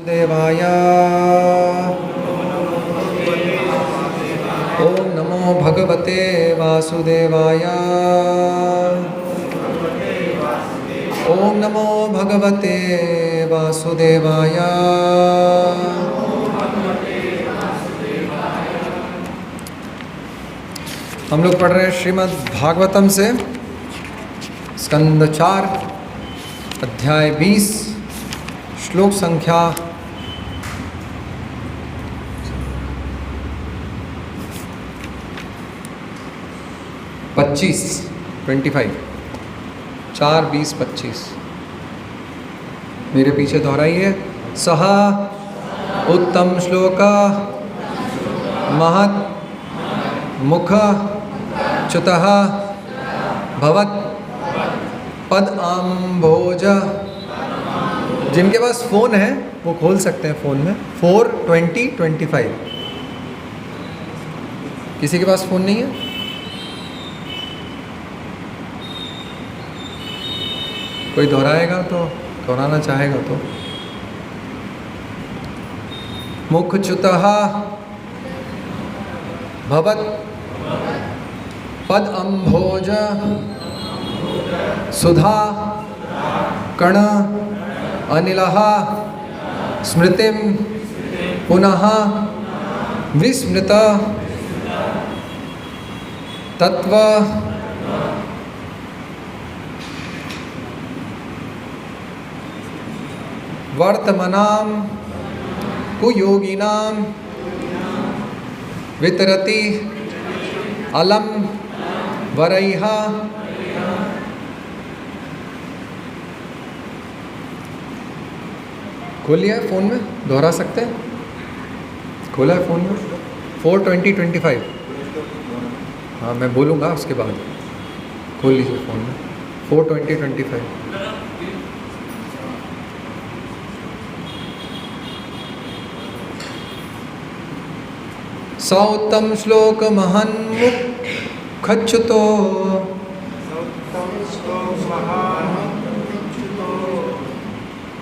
देवाय ओम नमो भगवते वासुदेवाय ओम नमो भगवते वासुदेवाय। हम लोग पढ़ रहे हैं श्रीमद् भागवतम से स्कंद 4 अध्याय 20 श्लोक संख्या 25 4, 20, 25 मेरे पीछे दोहराइए। सह उत्तम श्लोक महत् मुख च्युतः भवत् पद आम्भोज। जिनके पास फ़ोन है वो खोल सकते हैं फ़ोन में 4:20-25। किसी के पास फ़ोन नहीं है? कोई दोहराएगा तो दोहराना चाहेगा तो। मुख च्युतः भवत् पद अम्भोज सुधा कण अनिलः स्मृतिं पुनः विस्मृत तत्व वर्तमानां कुयोगिनां वितरति अलम वरैः। खोल लिया है फ़ोन में? दोहरा सकते हैं? खोला है फ़ोन में 4:20-25। हाँ मैं बोलूँगा उसके बाद खोल लीजिए फ़ोन में 4:20-25। सौत्तम श्लोक महन्मुखच्युतो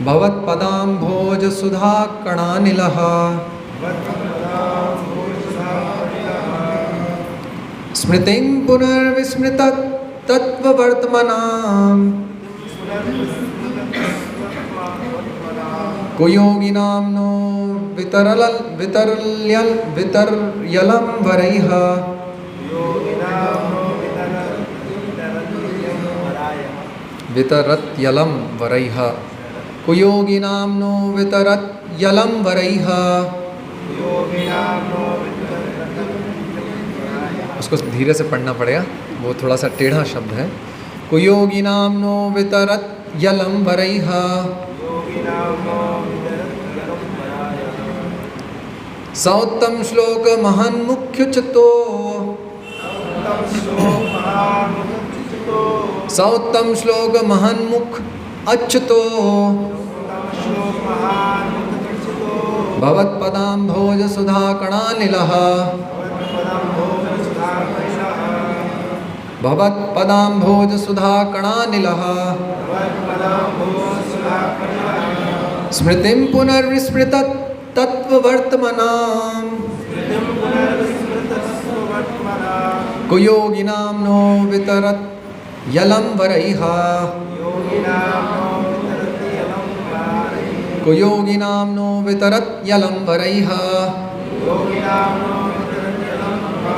भवत्पदाम्भोज सुधा कणानिलः स्मृतिं पुनर्विस्मृत तत्त्ववर्त्मनां कुयोगिनां नो वितर्यलं वरैः। वितरत्यलं वरैः कुयोगिनां नो वितरत्यलं वरैः। उसको धीरे से पढ़ना पड़ेगा, वो थोड़ा सा टेढ़ा शब्द है। कुयोगिनां नो वितरत्यलं वरैः। सौत्तम श्लोक महन्मुख्युच्युतो सौत्तम श्लोक महन्मुख अच्युतो भवत्पदाम्भोज सुधा कणानिलः भवत्पदाम्भोज सुधा कणानिलः स्मृतिं पुनर्विस्मृत तत्त्ववर्त्मनां कुयोगिनां नो वितरत्यलं वरैः। कुयोगिनां नो वितरत्यलं वरैः।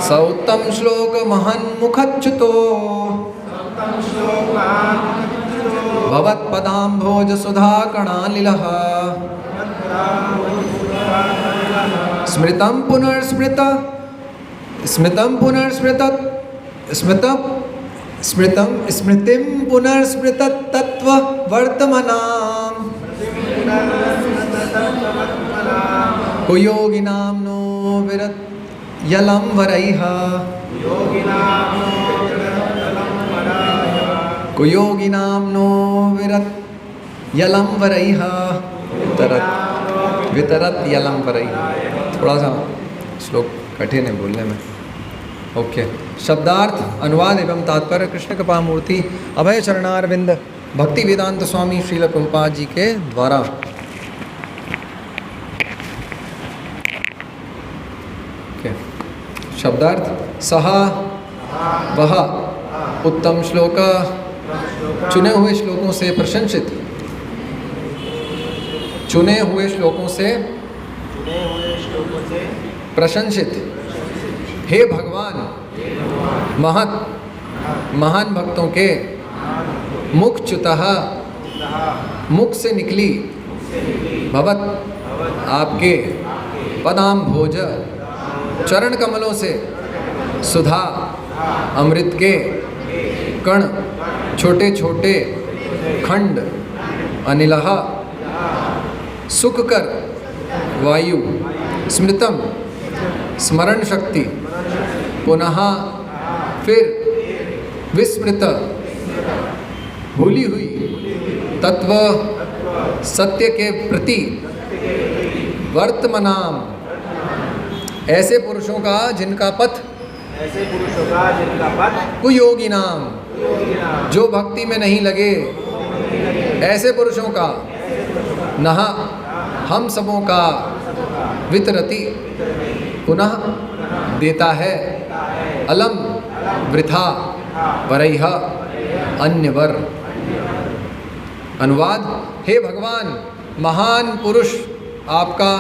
सौत्तम श्लोक महन्मुखच्युतो भवत्पदाम्भोज सुधा कणानिलः स्मृतिं पुनर्स्मृत तत्त्ववर्त्मनां कुयोगिनां नो विरत्यलं वरैः। कुयोगिनां नो विरत्यलं वरैः। वितरत्यलं वरैः। थोड़ा सा श्लोक कठिन है बोलने में। ओके। शब्दार्थ अनुवाद एवं तात्पर्य कृष्ण कृपा मूर्ति अभय चरणारविंद भक्ति वेदांत स्वामी श्रील प्रभुपाद जी के द्वारा। शब्दार्थ सह वह उत्तम श्लोक चुने हुए श्लोकों से प्रशंसित, चुने हुए श्लोकों से प्रशंसित हे भगवान महान भक्तों के मुखच्युतः मुख से निकली भवत आपके पदाम भोज चरण कमलों से सुधा अमृत के कण छोटे छोटे खंड अनिलह सुखकर वायु स्मृतम स्मरण शक्ति पुनः फिर विस्मृत भूली हुई तत्व सत्य के प्रति वर्तमानाम ऐसे पुरुषों का जिनका पथ कुयोगी नाम जो भक्ति में नहीं लगे, ऐसे पुरुषों का नह हम सबों का वितरति पुनः देता है अलम वृथा वरैह अन्यवर। अनुवाद, हे भगवान महान पुरुष आपका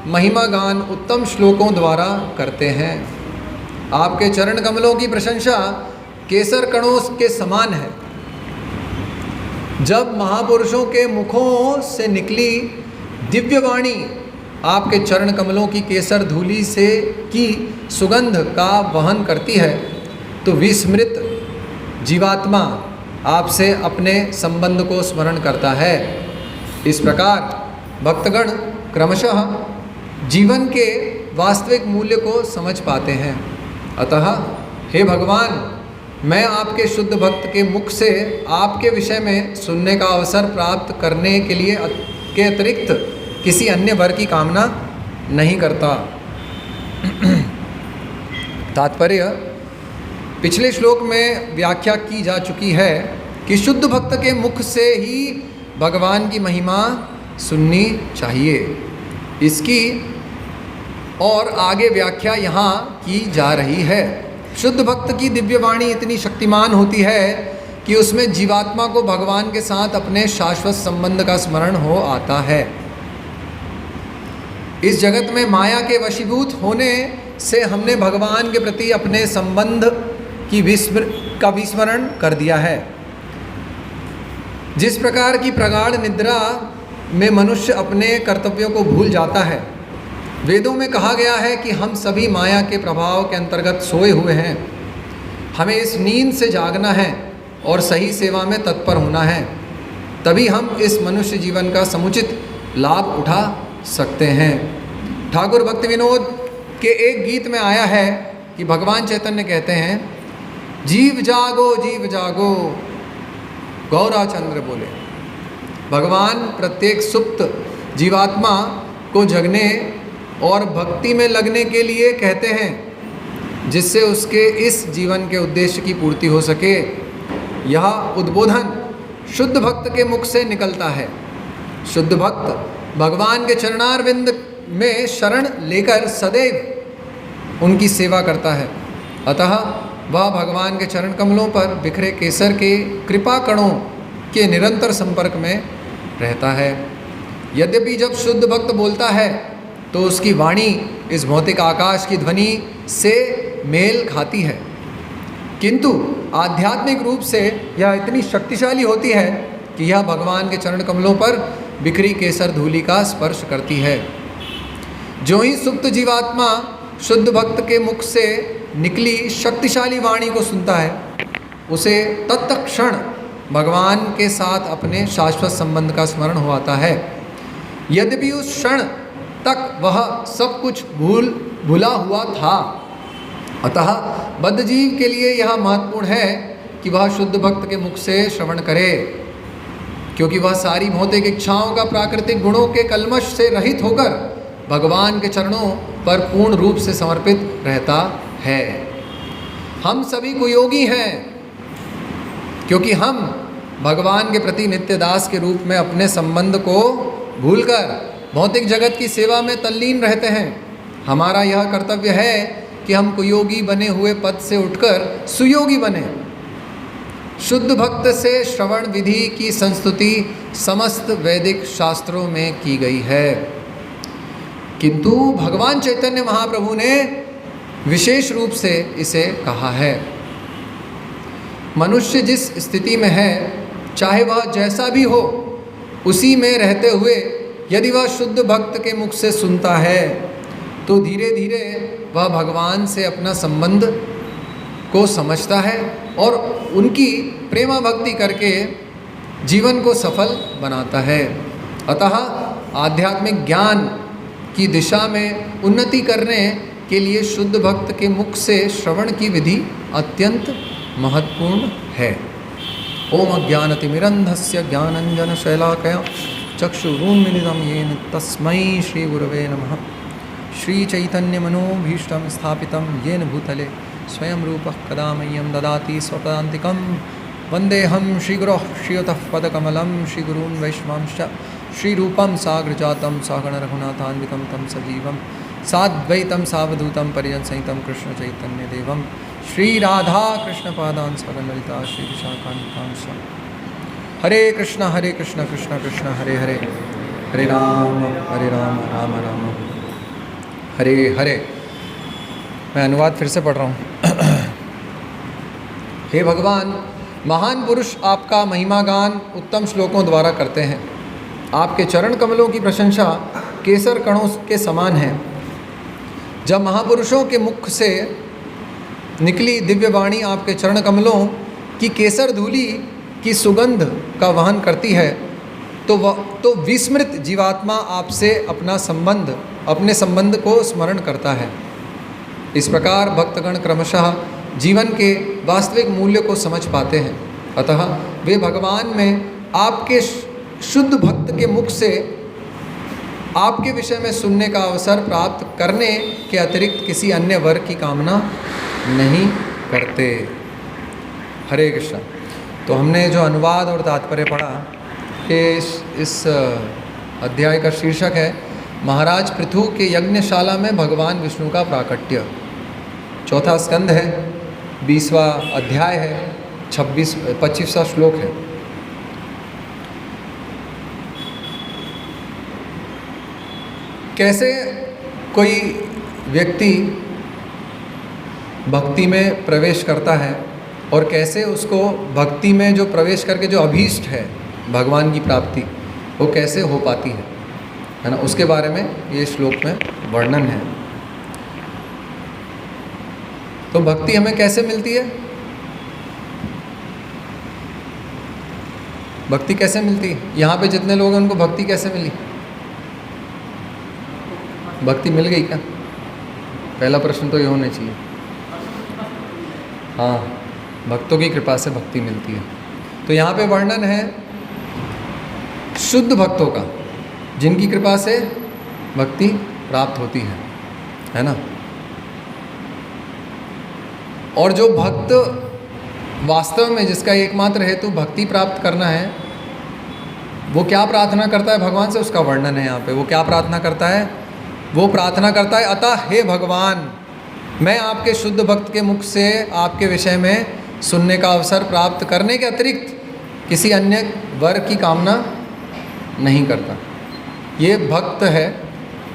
महिमा गान उत्तम श्लोकों द्वारा करते हैं। आपके चरण कमलों की प्रशंसा केसर कणों के समान है। जब महापुरुषों के मुखों से निकली दिव्य वाणी आपके चरण कमलों की केसर धूलि से की सुगंध का वहन करती है तो विस्मृत जीवात्मा आपसे अपने संबंध को स्मरण करता है। इस प्रकार भक्तगण क्रमशः जीवन के वास्तविक मूल्य को समझ पाते हैं। अतः हे भगवान, मैं आपके शुद्ध भक्त के मुख से आपके विषय में सुनने का अवसर प्राप्त करने के लिए के अतिरिक्त किसी अन्य वर की कामना नहीं करता। तात्पर्य, पिछले श्लोक में व्याख्या की जा चुकी है कि शुद्ध भक्त के मुख से ही भगवान की महिमा सुननी चाहिए। इसकी और आगे व्याख्या यहाँ की जा रही है। शुद्ध भक्त की दिव्य वाणी इतनी शक्तिमान होती है कि उसमें जीवात्मा को भगवान के साथ अपने शाश्वत संबंध का स्मरण हो आता है। इस जगत में माया के वशीभूत होने से हमने भगवान के प्रति अपने संबंध की विस्मरण कर दिया है। जिस प्रकार की प्रगाढ़ निद्रा में मनुष्य अपने कर्तव्यों को भूल जाता है, वेदों में कहा गया है कि हम सभी माया के प्रभाव के अंतर्गत सोए हुए हैं। हमें इस नींद से जागना है और सही सेवा में तत्पर होना है, तभी हम इस मनुष्य जीवन का समुचित लाभ उठा सकते हैं। ठाकुर भक्ति विनोद के एक गीत में आया है कि भगवान चैतन्य कहते हैं, जीव जागो गौराचंद्र बोले। भगवान प्रत्येक सुप्त जीवात्मा को जगने और भक्ति में लगने के लिए कहते हैं, जिससे उसके इस जीवन के उद्देश्य की पूर्ति हो सके। यह उद्बोधन शुद्ध भक्त के मुख से निकलता है। शुद्ध भक्त भगवान के चरणारविंद में शरण लेकर सदैव उनकी सेवा करता है। अतः वह भगवान के चरण कमलों पर बिखरे केसर के कृपा कणों के निरंतर संपर्क में रहता है। यद्यपि जब शुद्ध भक्त बोलता है तो उसकी वाणी इस भौतिक आकाश की ध्वनि से मेल खाती है, किंतु आध्यात्मिक रूप से यह इतनी शक्तिशाली होती है कि यह भगवान के चरण कमलों पर बिखरी केसर धूलि का स्पर्श करती है। जो ही सुप्त जीवात्मा शुद्ध भक्त के मुख से निकली शक्तिशाली वाणी को सुनता है, उसे तत्क्षण भगवान के साथ अपने शाश्वत संबंध का स्मरण हो आता है। यद्यपि उस क्षण तक वह सब कुछ भूला हुआ था। अतः बद्धजीव के लिए यह महत्वपूर्ण है कि वह शुद्ध भक्त के मुख से श्रवण करे, क्योंकि वह सारी भौतिक इच्छाओं का प्राकृतिक गुणों के कलमश से रहित होकर भगवान के चरणों पर पूर्ण रूप से समर्पित रहता है। हम सभी कुयोगी हैं, क्योंकि हम भगवान के प्रति नित्य दास के रूप में अपने संबंध को भूलकर भौतिक जगत की सेवा में तल्लीन रहते हैं। हमारा यह कर्तव्य है कि हम कुयोगी बने हुए पद से उठकर सुयोगी बने। शुद्ध भक्त से श्रवण विधि की संस्तुति समस्त वैदिक शास्त्रों में की गई है, किंतु भगवान चैतन्य महाप्रभु ने विशेष रूप से इसे कहा है। मनुष्य जिस स्थिति में है, चाहे वह जैसा भी हो, उसी में रहते हुए यदि वह शुद्ध भक्त के मुख से सुनता है तो धीरे धीरे वह भगवान से अपना संबंध को समझता है और उनकी प्रेमा भक्ति करके जीवन को सफल बनाता है। अतः आध्यात्मिक ज्ञान की दिशा में उन्नति करने के लिए शुद्ध भक्त के मुख से श्रवण की विधि अत्यंत महत्वपूर्ण है। ओम अज्ञानतिमिरन्धस्य ज्ञानञ्जनशैलाकया चक्षुरुन्मीलितं येन तस्मै श्रीगुरवे नमः। श्रीचैतन्यमनोभीष्टं स्थापितं येन भूतले स्वयं रूपः कदा मह्यं ददाति स्वपदान्तिकं। वन्देऽहं श्रीगुरोः श्रीयुतः पदकमलं श्रीगुरून् वैष्णवांश्च श्रीरूपं साग्रजातं सागणरघुनाथान्वितं तं सजीवं साद्वैतं सावधूतं परिजनसहितं कृष्णचैतन्यदेवं श्रीराधा कृष्णपादान् स्वगणललिता श्रीविशाखान्वितांश्च। हरे कृष्ण कृष्ण कृष्ण हरे हरे, हरे राम राम राम हरे हरे। मैं अनुवाद फिर से पढ़ रहा हूँ। हे भगवान, महान पुरुष आपका महिमा गान उत्तम श्लोकों द्वारा करते हैं। आपके चरण कमलों की प्रशंसा केसर कणों के समान है। जब महापुरुषों के मुख से निकली दिव्य वाणी आपके चरण कमलों की केसर धूलि की सुगंध का वहन करती है तो विस्मृत जीवात्मा आपसे अपने संबंध को स्मरण करता है। इस प्रकार भक्तगण क्रमशः जीवन के वास्तविक मूल्य को समझ पाते हैं। अतः वे भगवान में आपके शुद्ध भक्त के मुख से आपके विषय में सुनने का अवसर प्राप्त करने के अतिरिक्त किसी अन्य वर की कामना नहीं करते। हरे कृष्ण। तो हमने जो अनुवाद और तात्पर्य पढ़ा कि इस अध्याय का शीर्षक है महाराज पृथु के यज्ञशाला में भगवान विष्णु का प्राकट्य। चौथा स्कंद है, 20वां अध्याय है, 25वां श्लोक है। कैसे कोई व्यक्ति भक्ति में प्रवेश करता है और कैसे उसको भक्ति में जो प्रवेश करके जो अभीष्ट है भगवान की प्राप्ति वो कैसे हो पाती है ना, उसके बारे में ये श्लोक में वर्णन है। तो भक्ति हमें कैसे मिलती है? भक्ति कैसे मिलती है? यहाँ पे जितने लोग हैं उनको भक्ति कैसे मिली? भक्ति मिल गई क्या? पहला प्रश्न तो ये होना चाहिए। हाँ, भक्तों की कृपा से भक्ति मिलती है। तो यहाँ पे वर्णन है शुद्ध भक्तों का, जिनकी कृपा से भक्ति प्राप्त होती है ना। और जो भक्त वास्तव में जिसका एकमात्र हेतु भक्ति प्राप्त करना है, वो क्या प्रार्थना करता है भगवान से, उसका वर्णन है यहाँ पे। वो क्या प्रार्थना करता है? वो प्रार्थना करता है, अतः हे भगवान, मैं आपके शुद्ध भक्त के मुख से आपके विषय में सुनने का अवसर प्राप्त करने के अतिरिक्त किसी अन्य वर की कामना नहीं करता। ये भक्त है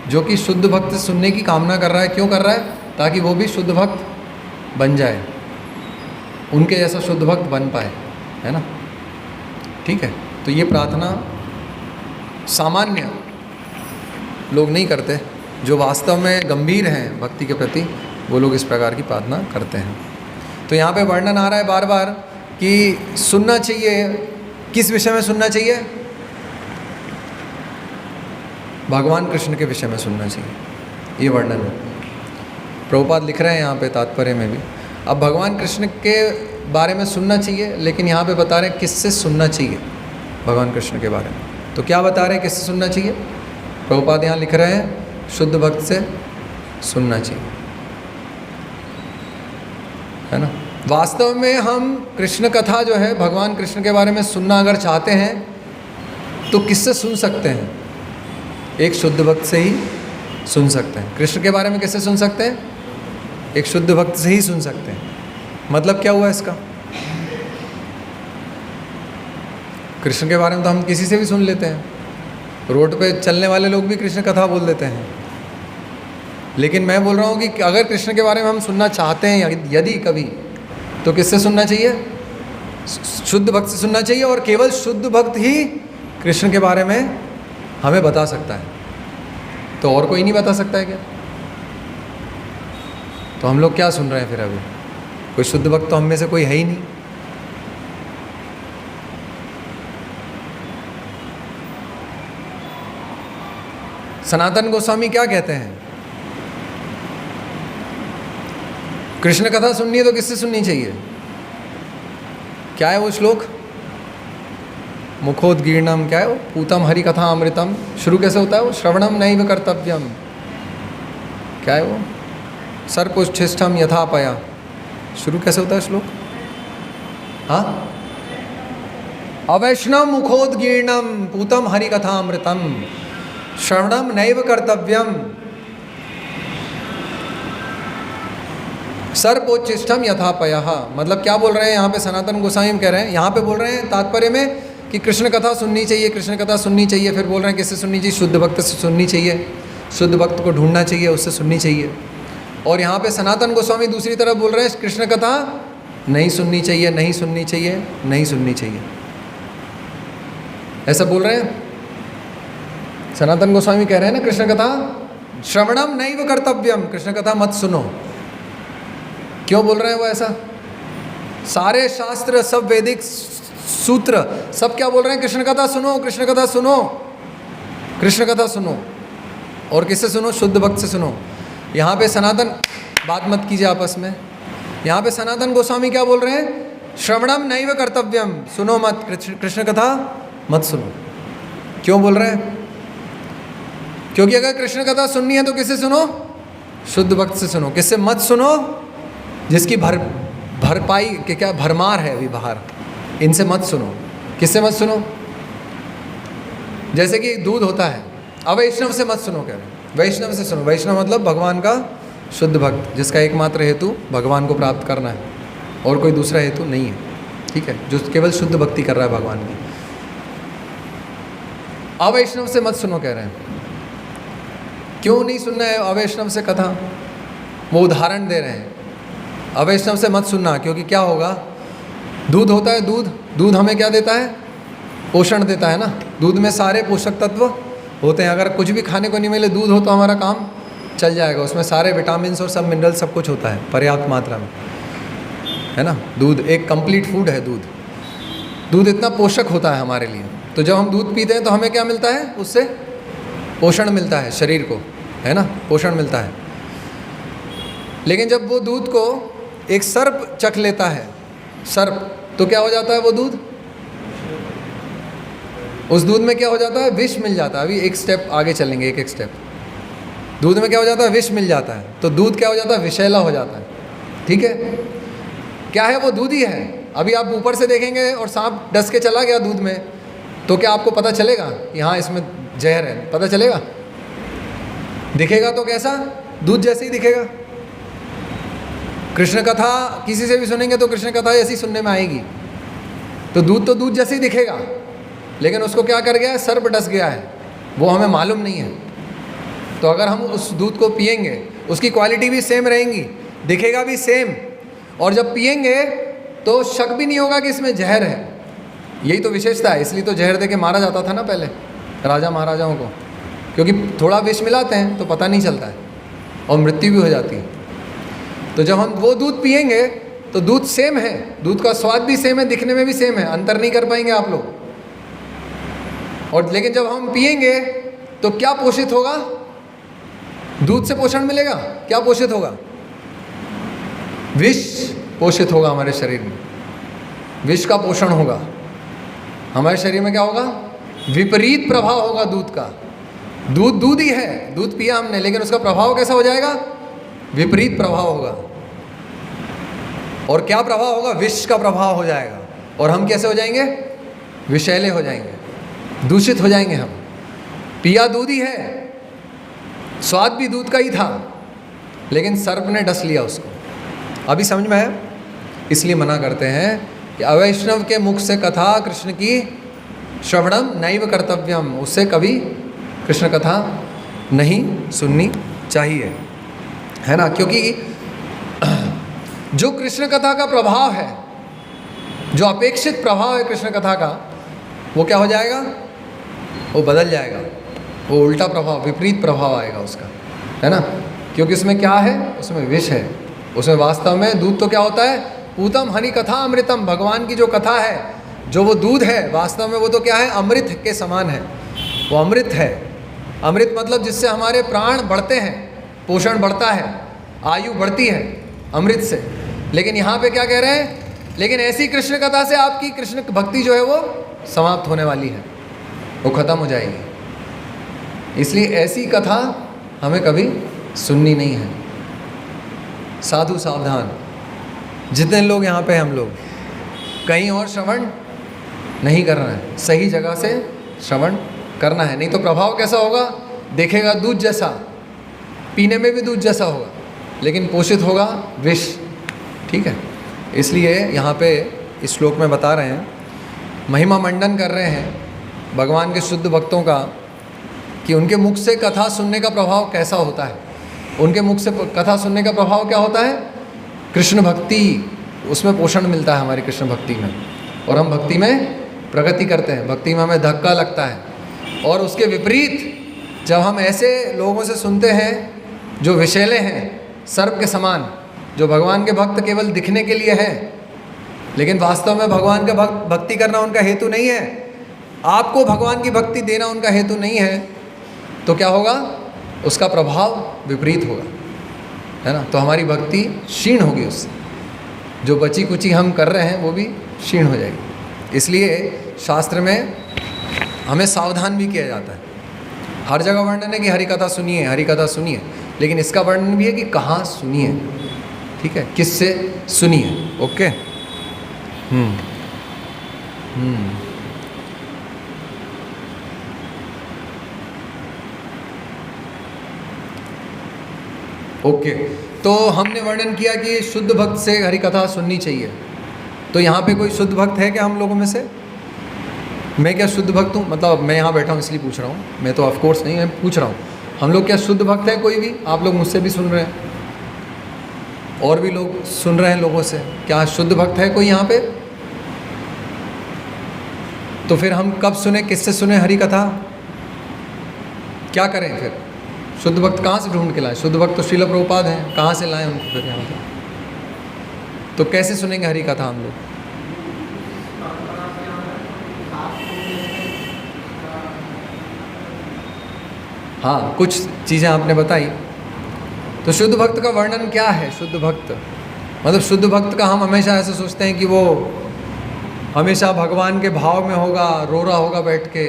जो कि शुद्ध भक्त सुनने की कामना कर रहा है। क्यों कर रहा है? ताकि वो भी शुद्ध भक्त बन जाए, उनके जैसा शुद्ध भक्त बन पाए, है ना। ठीक है। तो ये प्रार्थना सामान्य लोग नहीं करते, जो वास्तव में गंभीर हैं भक्ति के प्रति, वो लोग इस प्रकार की प्रार्थना करते हैं। तो यहाँ पे वर्णन आ रहा है बार बार कि सुनना चाहिए। किस विषय में सुनना चाहिए? भगवान कृष्ण के विषय में सुनना चाहिए, ये वर्णन है। प्रभुपाद लिख रहे हैं यहाँ पे तात्पर्य में भी। अब भगवान कृष्ण के बारे में सुनना चाहिए, लेकिन यहाँ पे बता रहे हैं किससे सुनना चाहिए भगवान कृष्ण के बारे में। तो क्या बता रहे हैं किससे सुनना चाहिए? प्रभुपाद यहाँ लिख रहे हैं शुद्ध भक्त से सुनना चाहिए, है ना। वास्तव में हम कृष्ण कथा जो है, भगवान कृष्ण के बारे में सुनना अगर चाहते हैं तो किससे सुन सकते हैं? एक शुद्ध भक्त से ही सुन सकते हैं। कृष्ण के बारे में किससे सुन सकते हैं? एक शुद्ध भक्त से ही सुन सकते हैं। मतलब क्या हुआ इसका? कृष्ण के बारे में तो हम किसी से भी सुन लेते हैं, रोड पे चलने वाले लोग भी कृष्ण कथा बोल देते हैं। लेकिन मैं बोल रहा हूँ कि अगर कृष्ण के बारे में हम सुनना चाहते हैं यदि कभी, तो किससे सुनना चाहिए? शुद्ध भक्त से सुनना चाहिए। और केवल शुद्ध भक्त ही कृष्ण के बारे में हमें बता सकता है, तो और कोई नहीं बता सकता है क्या? तो हम लोग क्या सुन रहे हैं फिर अभी? कोई शुद्ध भक्त तो हम में से कोई है ही नहीं। सनातन गोस्वामी क्या कहते हैं? कृष्ण कथा सुननी है तो किससे सुननी चाहिए? क्या है वो श्लोक? मुखोद्गीर्णम, क्या है वो? पूतम हरि कथा अमृतम। शुरू कैसे होता है वो? श्रवणम नैव कर्तव्यम। क्या है वो? सर्पोच्छिष्टम यथापया। शुरू कैसे होता है श्लोक? हाँ, अवैष्णव मुखोद्गीर्णम पूतम हरि कथा अमृतम श्रवणम नैव कर्तव्यम सर्पोच्छिष्टम यथापयः। मतलब क्या बोल रहे हैं यहाँ पे? सनातन गोस्वामी कह रहे हैं, यहाँ पे बोल रहे हैं तात्पर्य में कि कृष्ण कथा सुननी चाहिए, कृष्ण कथा सुननी चाहिए। फिर बोल रहे हैं किससे सुननी चाहिए? शुद्ध भक्त से सुननी चाहिए, शुद्ध भक्त को ढूंढना चाहिए, उससे सुननी चाहिए। और यहाँ पे सनातन गोस्वामी दूसरी तरफ बोल रहे हैं कृष्ण कथा नहीं सुननी चाहिए, नहीं सुननी चाहिए, नहीं सुननी चाहिए, ऐसा बोल रहे हैं। सनातन गोस्वामी कह रहे हैं ना, कृष्ण कथा श्रवणम नैव कर्तव्यम, कृष्ण कथा मत सुनो। क्यों बोल रहे हैं वो ऐसा? सारे शास्त्र, सब वैदिक सूत्र, सब क्या बोल रहे हैं? कृष्ण कथा सुनो, कृष्ण कथा सुनो, कृष्ण कथा सुनो। और किससे सुनो? शुद्ध भक्त से सुनो। यहाँ पे सनातन, बात मत कीजिए आपस में, यहाँ पे सनातन गोस्वामी क्या बोल रहे हैं? श्रवणम नैव कर्तव्यम, सुनो मत, कृष्ण कथा मत सुनो। क्यों बोल रहे हैं? क्योंकि अगर कृष्ण कथा सुननी है तो किससे सुनो? शुद्ध भक्त से सुनो। किससे मत सुनो? जिसकी भरपाई के क्या भरमार है अभी बाहर, इनसे मत सुनो। किससे मत सुनो? जैसे कि दूध होता है, अवैष्णव से मत सुनो कह रहे हैं, वैष्णव से सुनो। वैष्णव मतलब भगवान का शुद्ध भक्त, जिसका एकमात्र हेतु भगवान को प्राप्त करना है और कोई दूसरा हेतु नहीं है, ठीक है, जो केवल शुद्ध भक्ति कर रहा है भगवान की। अवैष्णव से मत सुनो कह रहे हैं। क्यों नहीं सुनना है अवैष्णव से कथा? वो उदाहरण दे रहे हैं, अवैष्णव से मत सुनना, क्योंकि क्या होगा? दूध होता है, दूध हमें क्या देता है? पोषण देता है ना। दूध में सारे पोषक तत्व होते हैं। अगर कुछ भी खाने को नहीं मिले, दूध हो तो हमारा काम चल जाएगा। उसमें सारे विटामिन और सब मिनरल सब कुछ होता है पर्याप्त मात्रा में, है ना। दूध एक कंप्लीट फूड है। दूध इतना पोषक होता है हमारे लिए। तो जब हम दूध पीते हैं तो हमें क्या मिलता है? उससे पोषण मिलता है शरीर को, है ना, पोषण मिलता है। लेकिन जब वो दूध को एक सर्प चख लेता है, सर्प, तो क्या हो जाता है? वो दूध, उस दूध में क्या हो जाता है? विष मिल जाता है। अभी एक स्टेप आगे चलेंगे, एक स्टेप। दूध में क्या हो जाता है? विष मिल जाता है। तो दूध क्या हो जाता है? विषैला हो जाता है, ठीक है। क्या है वो? दूध ही है। अभी आप ऊपर से देखेंगे और सांप डस के चला गया दूध में, तो क्या आपको पता चलेगा कि हाँ इसमें जहर है? पता चलेगा? दिखेगा तो कैसा? दूध जैसे ही दिखेगा। कृष्ण कथा किसी से भी सुनेंगे तो कृष्ण कथा ऐसी सुनने में आएगी। तो दूध जैसे ही दिखेगा, लेकिन उसको क्या कर गया है? सर्प डस गया है, वो हमें मालूम नहीं है। तो अगर हम उस दूध को पिएंगे, उसकी क्वालिटी भी सेम रहेंगी, दिखेगा भी सेम, और जब पिएंगे तो शक भी नहीं होगा कि इसमें जहर है। यही तो विशेषता है। इसलिए तो जहर दे के मारा जाता था ना पहले राजा महाराजाओं को, क्योंकि थोड़ा विष मिलाते हैं तो पता नहीं चलता है और मृत्यु भी हो जाती है। तो जब हम वो दूध पिएंगे तो दूध सेम है, दूध का स्वाद भी सेम है, दिखने में भी सेम है, अंतर नहीं कर पाएंगे आप लोग। और लेकिन जब हम पिएंगे तो क्या पोषित होगा? दूध से पोषण मिलेगा। क्या पोषित होगा? विष पोषित होगा हमारे शरीर में, विष का पोषण होगा हमारे शरीर में। क्या होगा? विपरीत प्रभाव होगा दूध का। दूध ही है, दूध पिया हमने, लेकिन उसका प्रभाव कैसा हो जाएगा? विपरीत प्रभाव होगा। और क्या प्रभाव होगा? विष का प्रभाव हो जाएगा। और हम कैसे हो जाएंगे? विषैले हो जाएंगे, दूषित हो जाएंगे हम। पिया दूध ही है, स्वाद भी दूध का ही था, लेकिन सर्प ने डस लिया उसको। अभी समझ में है? इसलिए मना करते हैं कि अवैष्णव के मुख से कथा कृष्ण की श्रवणम नैव कर्तव्यम, उससे कभी कृष्ण कथा नहीं सुननी चाहिए, है ना। क्योंकि जो कृष्ण कथा का प्रभाव है, जो अपेक्षित प्रभाव है कृष्ण कथा का, वो क्या हो जाएगा? वो बदल जाएगा, वो उल्टा प्रभाव, विपरीत प्रभाव आएगा उसका, है ना। क्योंकि उसमें क्या है? उसमें विष है। उसमें वास्तव में दूध तो क्या होता है? पूतम हरि कथा अमृतम, भगवान की जो कथा है, जो वो दूध है, वास्तव में वो तो क्या है? अमृत के समान है, वो अमृत है। अमृत मतलब जिससे हमारे प्राण बढ़ते हैं, पोषण बढ़ता है, आयु बढ़ती है अमृत से। लेकिन यहाँ पे क्या कह रहे हैं? लेकिन ऐसी कृष्ण कथा से आपकी कृष्ण भक्ति जो है वो समाप्त होने वाली है, वो खत्म हो जाएगी। इसलिए ऐसी कथा हमें कभी सुननी नहीं है। साधु सावधान, जितने लोग यहाँ पे, हम लोग कहीं और श्रवण नहीं करना है, सही जगह से श्रवण करना है। नहीं तो प्रभाव कैसा होगा? देखेगा दूध जैसा, पीने में भी दूध जैसा होगा, लेकिन पोषित होगा विष, ठीक है। इसलिए यहाँ पे इस श्लोक में बता रहे हैं, महिमा मंडन कर रहे हैं भगवान के शुद्ध भक्तों का, कि उनके मुख से कथा सुनने का प्रभाव कैसा होता है। उनके मुख से कथा सुनने का प्रभाव क्या होता है? कृष्ण भक्ति, उसमें पोषण मिलता है हमारी कृष्ण भक्ति में, और हम भक्ति में प्रगति करते हैं, भक्ति में हमें धक्का लगता है। और उसके विपरीत जब हम ऐसे लोगों से सुनते हैं जो विषैले हैं, सर्प के समान, जो भगवान के भक्त केवल दिखने के लिए हैं, लेकिन वास्तव में भगवान का भक्ति करना उनका हेतु नहीं है, आपको भगवान की भक्ति देना उनका हेतु नहीं है, तो क्या होगा? उसका प्रभाव विपरीत होगा, है ना। तो हमारी भक्ति क्षीण होगी, उससे जो बची कुची हम कर रहे हैं वो भी क्षीण हो जाएगी। इसलिए शास्त्र में हमें सावधान भी किया जाता है। हर जगह वर्णन है कि हरि कथा सुनिए, हरि कथा सुनिए, लेकिन इसका वर्णन भी है कि कहाँ सुनिए, ठीक है, किससे सुनिए। ओके। ओके, तो हमने वर्णन किया कि शुद्ध भक्त से हरि कथा सुननी चाहिए। तो यहाँ पे कोई शुद्ध भक्त है क्या हम लोगों में से? मैं क्या शुद्ध भक्त हूँ? मतलब मैं यहाँ बैठा हूँ इसलिए पूछ रहा हूँ, मैं तो ऑफकोर्स नहीं, मैं पूछ रहा हूँ, हम लोग क्या शुद्ध भक्त हैं? कोई भी? आप लोग मुझसे भी सुन रहे हैं, और भी लोग सुन रहे हैं लोगों से, क्या शुद्ध भक्त है कोई यहाँ पे? तो फिर हम कब सुने, किससे सुने हरि कथा? क्या करें फिर? शुद्ध भक्त कहाँ से ढूंढ के लाएं? शुद्ध भक्त तो श्रील प्रभुपाद हैं, कहाँ से लाएं उनको फिर यहाँ पे? तो कैसे सुनेंगे हरि कथा हम लोग? हाँ, कुछ चीज़ें आपने बताई। तो शुद्ध भक्त का वर्णन क्या है? शुद्ध भक्त मतलब, शुद्ध भक्त का हम हमेशा ऐसे सोचते हैं कि वो हमेशा भगवान के भाव में होगा, रो रहा होगा बैठ के,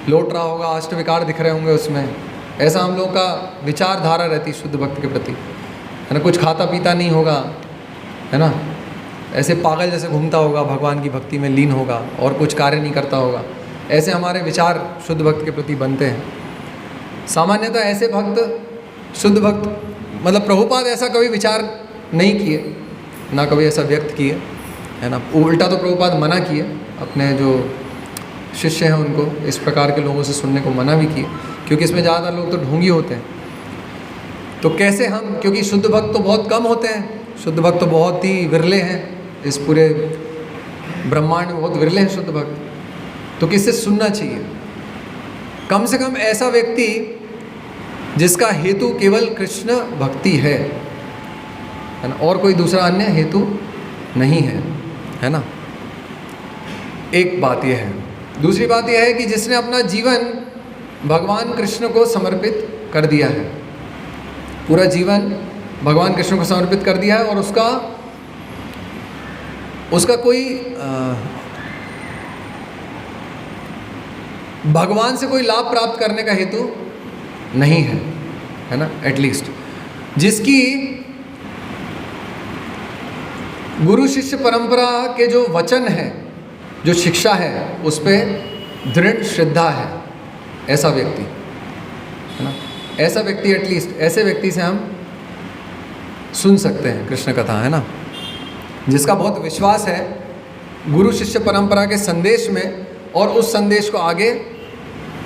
लौट रहा होगा, अष्टविकार दिख रहे होंगे उसमें, ऐसा हम लोग का विचारधारा रहती शुद्ध भक्त के प्रति, है ना। कुछ खाता पीता नहीं होगा, है ना, ऐसे पागल जैसे घूमता होगा, भगवान की भक्ति में लीन होगा और कुछ कार्य नहीं करता होगा, ऐसे हमारे विचार शुद्ध भक्त के प्रति बनते हैं। सामान्यतः ऐसे भक्त, शुद्ध भक्त मतलब प्रभुपाद ऐसा कभी विचार नहीं किए, ना कभी ऐसा व्यक्त किए, है ना। उल्टा तो प्रभुपाद मना किए, अपने जो शिष्य हैं उनको इस प्रकार के लोगों से सुनने को मना भी किए, क्योंकि इसमें ज़्यादातर लोग तो ढोंगी होते हैं। तो कैसे हम, क्योंकि शुद्ध भक्त तो बहुत कम होते हैं, शुद्ध भक्त तो बहुत ही विरले हैं, इस पूरे ब्रह्मांड में बहुत विरले हैं शुद्ध भक्त, तो किससे सुनना चाहिए? कम से कम ऐसा व्यक्ति जिसका हेतु केवल कृष्ण भक्ति है ना, और कोई दूसरा अन्य हेतु नहीं है ना। एक बात यह है। दूसरी बात यह है कि जिसने अपना जीवन भगवान कृष्ण को समर्पित कर दिया है, पूरा जीवन भगवान कृष्ण को समर्पित कर दिया है, और उसका कोई भगवान से कोई लाभ प्राप्त करने का हेतु नहीं है ना। एटलीस्ट जिसकी गुरु शिष्य परंपरा के जो वचन है, जो शिक्षा है, उस पर दृढ़ श्रद्धा है, ऐसा व्यक्ति, है ना। ऐसा व्यक्ति, एटलीस्ट ऐसे व्यक्ति से हम सुन सकते हैं कृष्ण कथा, है ना, जिसका बहुत विश्वास है गुरु शिष्य परंपरा के संदेश में और उस संदेश को आगे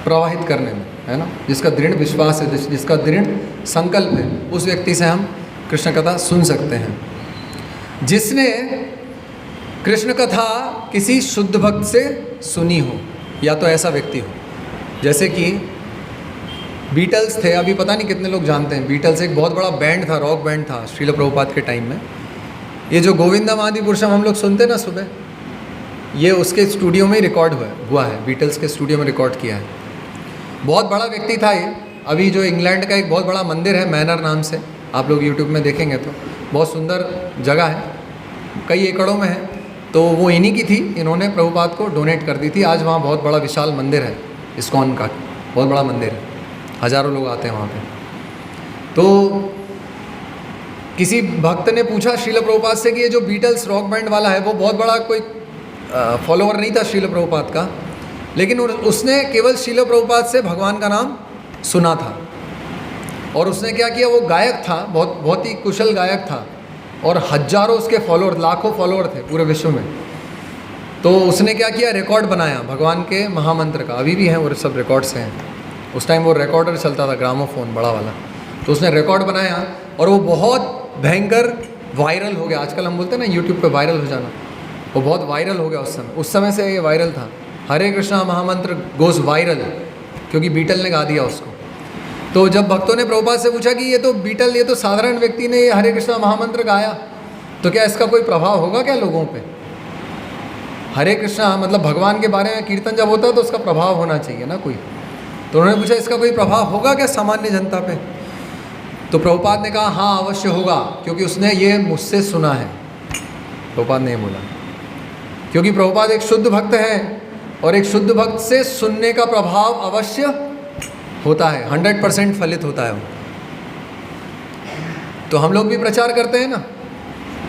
प्रवाहित करने में, है ना, जिसका दृढ़ विश्वास है, जिसका दृढ़ संकल्प है, उस व्यक्ति से हम कृष्ण कथा सुन सकते हैं। जिसने कृष्ण कथा किसी शुद्ध भक्त से सुनी हो, या तो ऐसा व्यक्ति हो, जैसे कि बीटल्स थे, अभी पता नहीं कितने लोग जानते हैं, बीटल्स एक बहुत बड़ा बैंड था, रॉक बैंड था श्रील प्रभुपाद के टाइम में। ये जो गोविंदम आदि पुरुषम हम लोग सुनते ना सुबह, ये उसके स्टूडियो में ही रिकॉर्ड हुआ है, बीटल्स के स्टूडियो में रिकॉर्ड किया है। बहुत बड़ा व्यक्ति था ये। अभी जो इंग्लैंड का एक बहुत बड़ा मंदिर है मैनर नाम से, आप लोग यूट्यूब में देखेंगे तो बहुत सुंदर जगह है, कई एकड़ों में है, तो वो इन्हीं की थी, इन्होंने प्रभुपाद को डोनेट कर दी थी। आज वहाँ बहुत बड़ा विशाल मंदिर है, इस्कॉन का बहुत बड़ा मंदिर है, हज़ारों लोग आते हैं वहाँ पे। तो किसी भक्त ने पूछा श्रील प्रभुपाद से कि ये जो बीटल्स रॉक बैंड वाला है, वो बहुत बड़ा कोई फॉलोअर नहीं था श्रील प्रभुपाद का, लेकिन उसने केवल श्रील प्रभुपाद से भगवान का नाम सुना था। और उसने क्या किया, वो गायक था, बहुत ही कुशल गायक था, और हजारों उसके फॉलोअर, लाखों फॉलोअर थे पूरे विश्व में। तो उसने क्या किया, रिकॉर्ड बनाया भगवान के महामंत्र का, अभी भी हैं वो सब रिकॉर्ड्स हैं। उस टाइम वो रिकॉर्डर चलता था, ग्रामोफोन बड़ा वाला, तो उसने रिकॉर्ड बनाया और वो बहुत भयंकर वायरल हो गया। आजकल हम बोलते हैं ना यूट्यूब पे वायरल हो जाना, वो बहुत वायरल हो गया उस समय से ये वायरल था। हरे कृष्णा महामंत्र गोज वायरल, क्योंकि बीटल ने गा दिया उसको। तो जब भक्तों ने प्रभुपाद से पूछा कि ये तो बीटल, ये तो साधारण व्यक्ति ने ये हरे कृष्णा महामंत्र गाया, तो क्या इसका कोई प्रभाव होगा क्या लोगों पे? हरे कृष्णा मतलब भगवान के बारे में कीर्तन जब होता है तो उसका प्रभाव होना चाहिए ना कोई। तो उन्होंने पूछा इसका कोई प्रभाव होगा क्या सामान्य जनता पे? तो प्रभुपाद ने कहा हाँ अवश्य होगा, क्योंकि उसने ये मुझसे सुना है। प्रभुपाद ने ये बोला, क्योंकि प्रभुपाद एक शुद्ध भक्त है, और एक शुद्ध भक्त से सुनने का प्रभाव अवश्य होता है, 100% फलित होता है वो। तो हम लोग भी प्रचार करते हैं ना,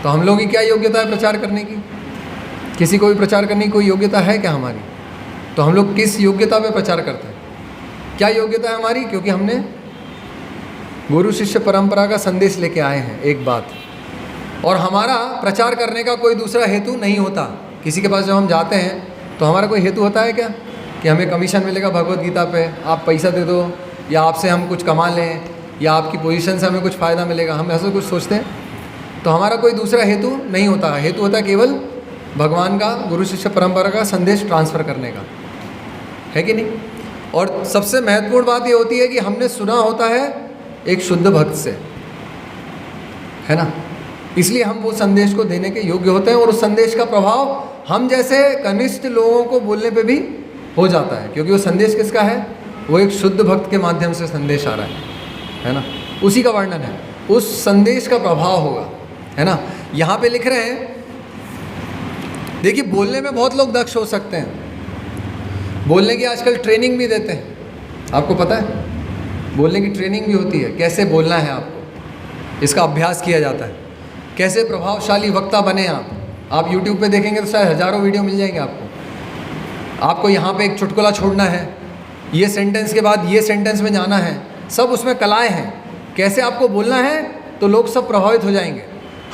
तो हम लोग की क्या योग्यता है प्रचार करने की? किसी को भी प्रचार करने की कोई योग्यता है क्या हमारी? तो हम लोग किस योग्यता पे प्रचार करते हैं? क्या योग्यता है हमारी? क्योंकि हमने गुरु शिष्य परंपरा का संदेश लेके आए हैं, एक बात। और हमारा प्रचार करने का कोई दूसरा हेतु नहीं होता। किसी के पास जब हम जाते हैं तो हमारा कोई हेतु होता है क्या कि हमें कमीशन मिलेगा भगवत गीता पे, आप पैसा दे दो, या आपसे हम कुछ कमा लें, या आपकी पोजीशन से हमें कुछ फ़ायदा मिलेगा, हम ऐसा कुछ सोचते हैं? तो हमारा कोई दूसरा हेतु नहीं होता। हेतु होता है केवल भगवान का, गुरु शिष्य परंपरा का संदेश ट्रांसफ़र करने का, है कि नहीं? और सबसे महत्वपूर्ण बात ये होती है कि हमने सुना होता है एक शुद्ध भक्त से, है ना, इसलिए हम वो संदेश को देने के योग्य होते हैं। और उस संदेश का प्रभाव हम जैसे कनिष्ठ लोगों को बोलने पे भी हो जाता है, क्योंकि वो संदेश किसका है? वो एक शुद्ध भक्त के माध्यम से संदेश आ रहा है ना, उसी का वर्णन है, उस संदेश का प्रभाव होगा, है ना। यहाँ पे लिख रहे हैं, देखिए बोलने में बहुत लोग दक्ष हो सकते हैं, बोलने की आजकल ट्रेनिंग भी देते हैं, आपको पता है, बोलने की ट्रेनिंग भी होती है, कैसे बोलना है आपको, इसका अभ्यास किया जाता है, कैसे प्रभावशाली वक्ता बने आप यूट्यूब पे देखेंगे तो शायद हज़ारों वीडियो मिल जाएंगे आपको यहाँ पे एक चुटकुला छोड़ना है, ये सेंटेंस के बाद ये सेंटेंस में जाना है, सब उसमें कलाएं हैं, कैसे आपको बोलना है, तो लोग सब प्रभावित हो जाएंगे।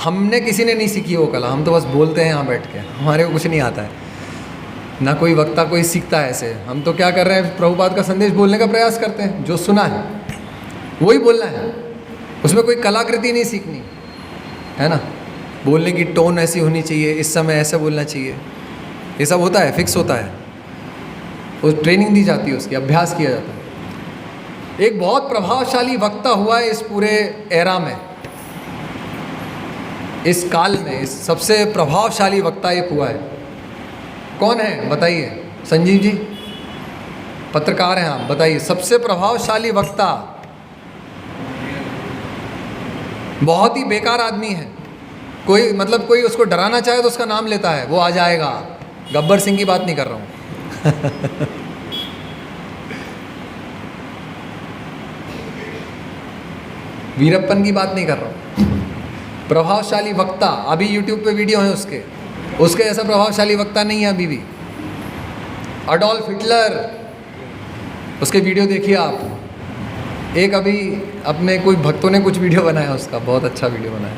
हमने किसी ने नहीं सीखी वो कला, हम तो बस बोलते हैं यहाँ बैठ के, हमारे को कुछ नहीं आता है, ना कोई वक्ता कोई सीखता है ऐसे। हम तो क्या कर रहे हैं, प्रभुपाद का संदेश बोलने का प्रयास करते हैं, जो सुना है वही बोलना है, उसमें कोई कलाकृति नहीं सीखनी, है ना। बोलने की टोन ऐसी होनी चाहिए, इस समय ऐसे बोलना चाहिए, ये सब होता है, फिक्स होता है, उस ट्रेनिंग दी जाती है, उसकी अभ्यास किया जाता है। एक बहुत प्रभावशाली वक्ता हुआ है इस पूरे एरा में, इस काल में, इस सबसे प्रभावशाली वक्ता एक हुआ है। कौन है बताइए? संजीव जी पत्रकार हैं आप, बताइए सबसे प्रभावशाली वक्ता। बहुत ही बेकार आदमी है, कोई मतलब कोई उसको डराना चाहे तो उसका नाम लेता है, वो आ जाएगा। गब्बर सिंह की बात नहीं कर रहा हूँ वीरप्पन की बात नहीं कर रहा हूँ। प्रभावशाली वक्ता, अभी यूट्यूब पे वीडियो है उसके ऐसा प्रभावशाली वक्ता नहीं है अभी भी। अडोल्फ हिटलर, उसके वीडियो देखिए आप, एक अभी अपने कोई भक्तों ने कुछ वीडियो बनाया, उसका बहुत अच्छा वीडियो बनाया,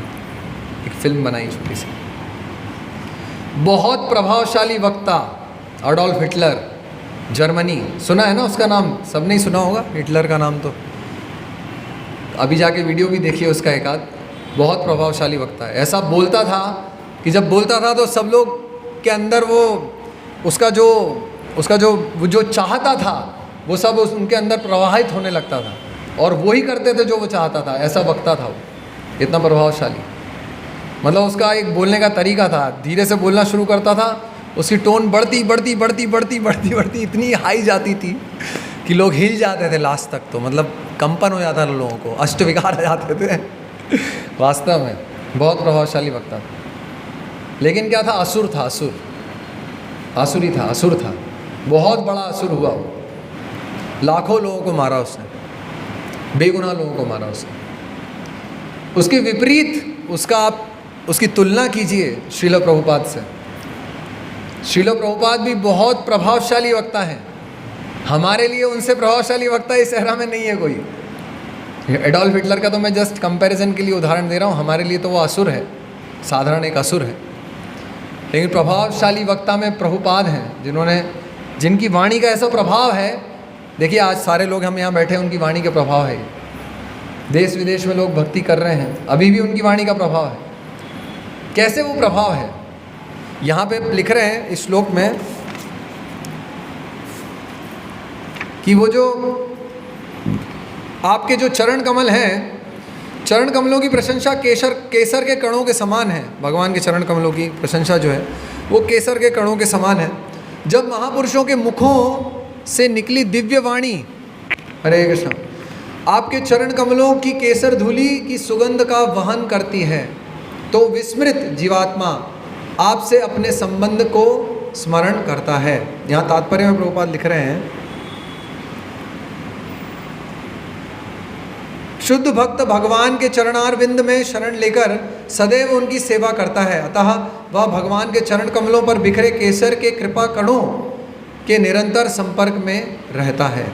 एक फिल्म बनाई छोटी सी। बहुत प्रभावशाली वक्ता एडोल्फ हिटलर, जर्मनी, सुना है ना उसका नाम? सबने ही सुना होगा हिटलर का नाम। तो अभी जाके वीडियो भी देखिए उसका एक आध। बहुत प्रभावशाली वक्ता है। ऐसा बोलता था कि जब बोलता था तो सब लोग के अंदर वो उसका जो चाहता था वो सब उनके अंदर प्रवाहित होने लगता था, और वो ही करते थे जो वो चाहता था। ऐसा वक्ता था वो, इतना प्रभावशाली। मतलब उसका एक बोलने का तरीका था, धीरे से बोलना शुरू करता था, उसकी टोन बढ़ती इतनी हाई जाती थी कि लोग हिल जाते थे लास्ट तक। तो मतलब कंपन हो जाता था लोगों को, अष्टविकार आ जाते थे। वास्तव में बहुत प्रभावशाली वक्ता था। लेकिन क्या था? असुर था, असुर था। बहुत बड़ा असुर हुआ वो। लाखों लोगों को मारा उसने, बेगुनाह लोगों को मारा उसने। उसके विपरीत आप उसकी तुलना कीजिए श्रील प्रभुपाद से। श्रील प्रभुपाद भी बहुत प्रभावशाली वक्ता हैं। हमारे लिए उनसे प्रभावशाली वक्ता इस एरा में नहीं है कोई। एडोल्फ हिटलर का तो मैं जस्ट कंपैरिजन के लिए उदाहरण दे रहा हूँ। हमारे लिए तो वो असुर है, साधारण एक असुर है। लेकिन प्रभावशाली वक्ता में प्रभुपाद हैं, जिनकी वाणी का ऐसा प्रभाव है। देखिए आज सारे लोग हम यहाँ बैठे हैं, उनकी वाणी का प्रभाव है। देश विदेश में लोग भक्ति कर रहे हैं, अभी भी उनकी वाणी का प्रभाव है। कैसे वो प्रभाव है? यहाँ पे लिख रहे हैं इस श्लोक में कि वो जो आपके जो चरण कमल हैं, चरण कमलों की प्रशंसा केसर के कणों के समान है। भगवान के चरण कमलों की प्रशंसा जो है वो केसर के कणों के समान है। जब महापुरुषों के मुखों से निकली दिव्य वाणी, हरे कृष्ण, आपके चरण कमलों की केसर धूलि की सुगंध का वहन करती है, तो विस्मृत जीवात्मा आपसे अपने संबंध को स्मरण करता है। यहाँ तात्पर्य में प्रभुपाद लिख रहे हैं, शुद्ध भक्त भगवान के चरणारविंद में शरण लेकर सदैव उनकी सेवा करता है। अतः वह भगवान के चरण कमलों पर बिखरे केसर के कृपा कणों के निरंतर संपर्क में रहता है।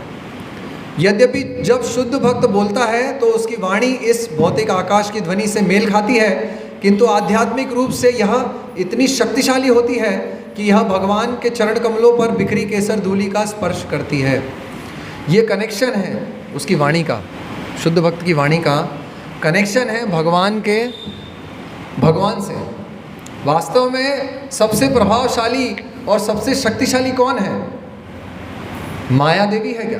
यद्यपि जब शुद्ध भक्त बोलता है तो उसकी वाणी इस भौतिक आकाश की ध्वनि से मेल खाती है, किंतु आध्यात्मिक रूप से यह इतनी शक्तिशाली होती है कि यह भगवान के चरण कमलों पर बिखरी केसर धूलि का स्पर्श करती है। ये कनेक्शन है उसकी वाणी का, शुद्ध भक्त की वाणी का कनेक्शन है भगवान से। वास्तव में सबसे प्रभावशाली और सबसे शक्तिशाली कौन है? माया देवी है क्या?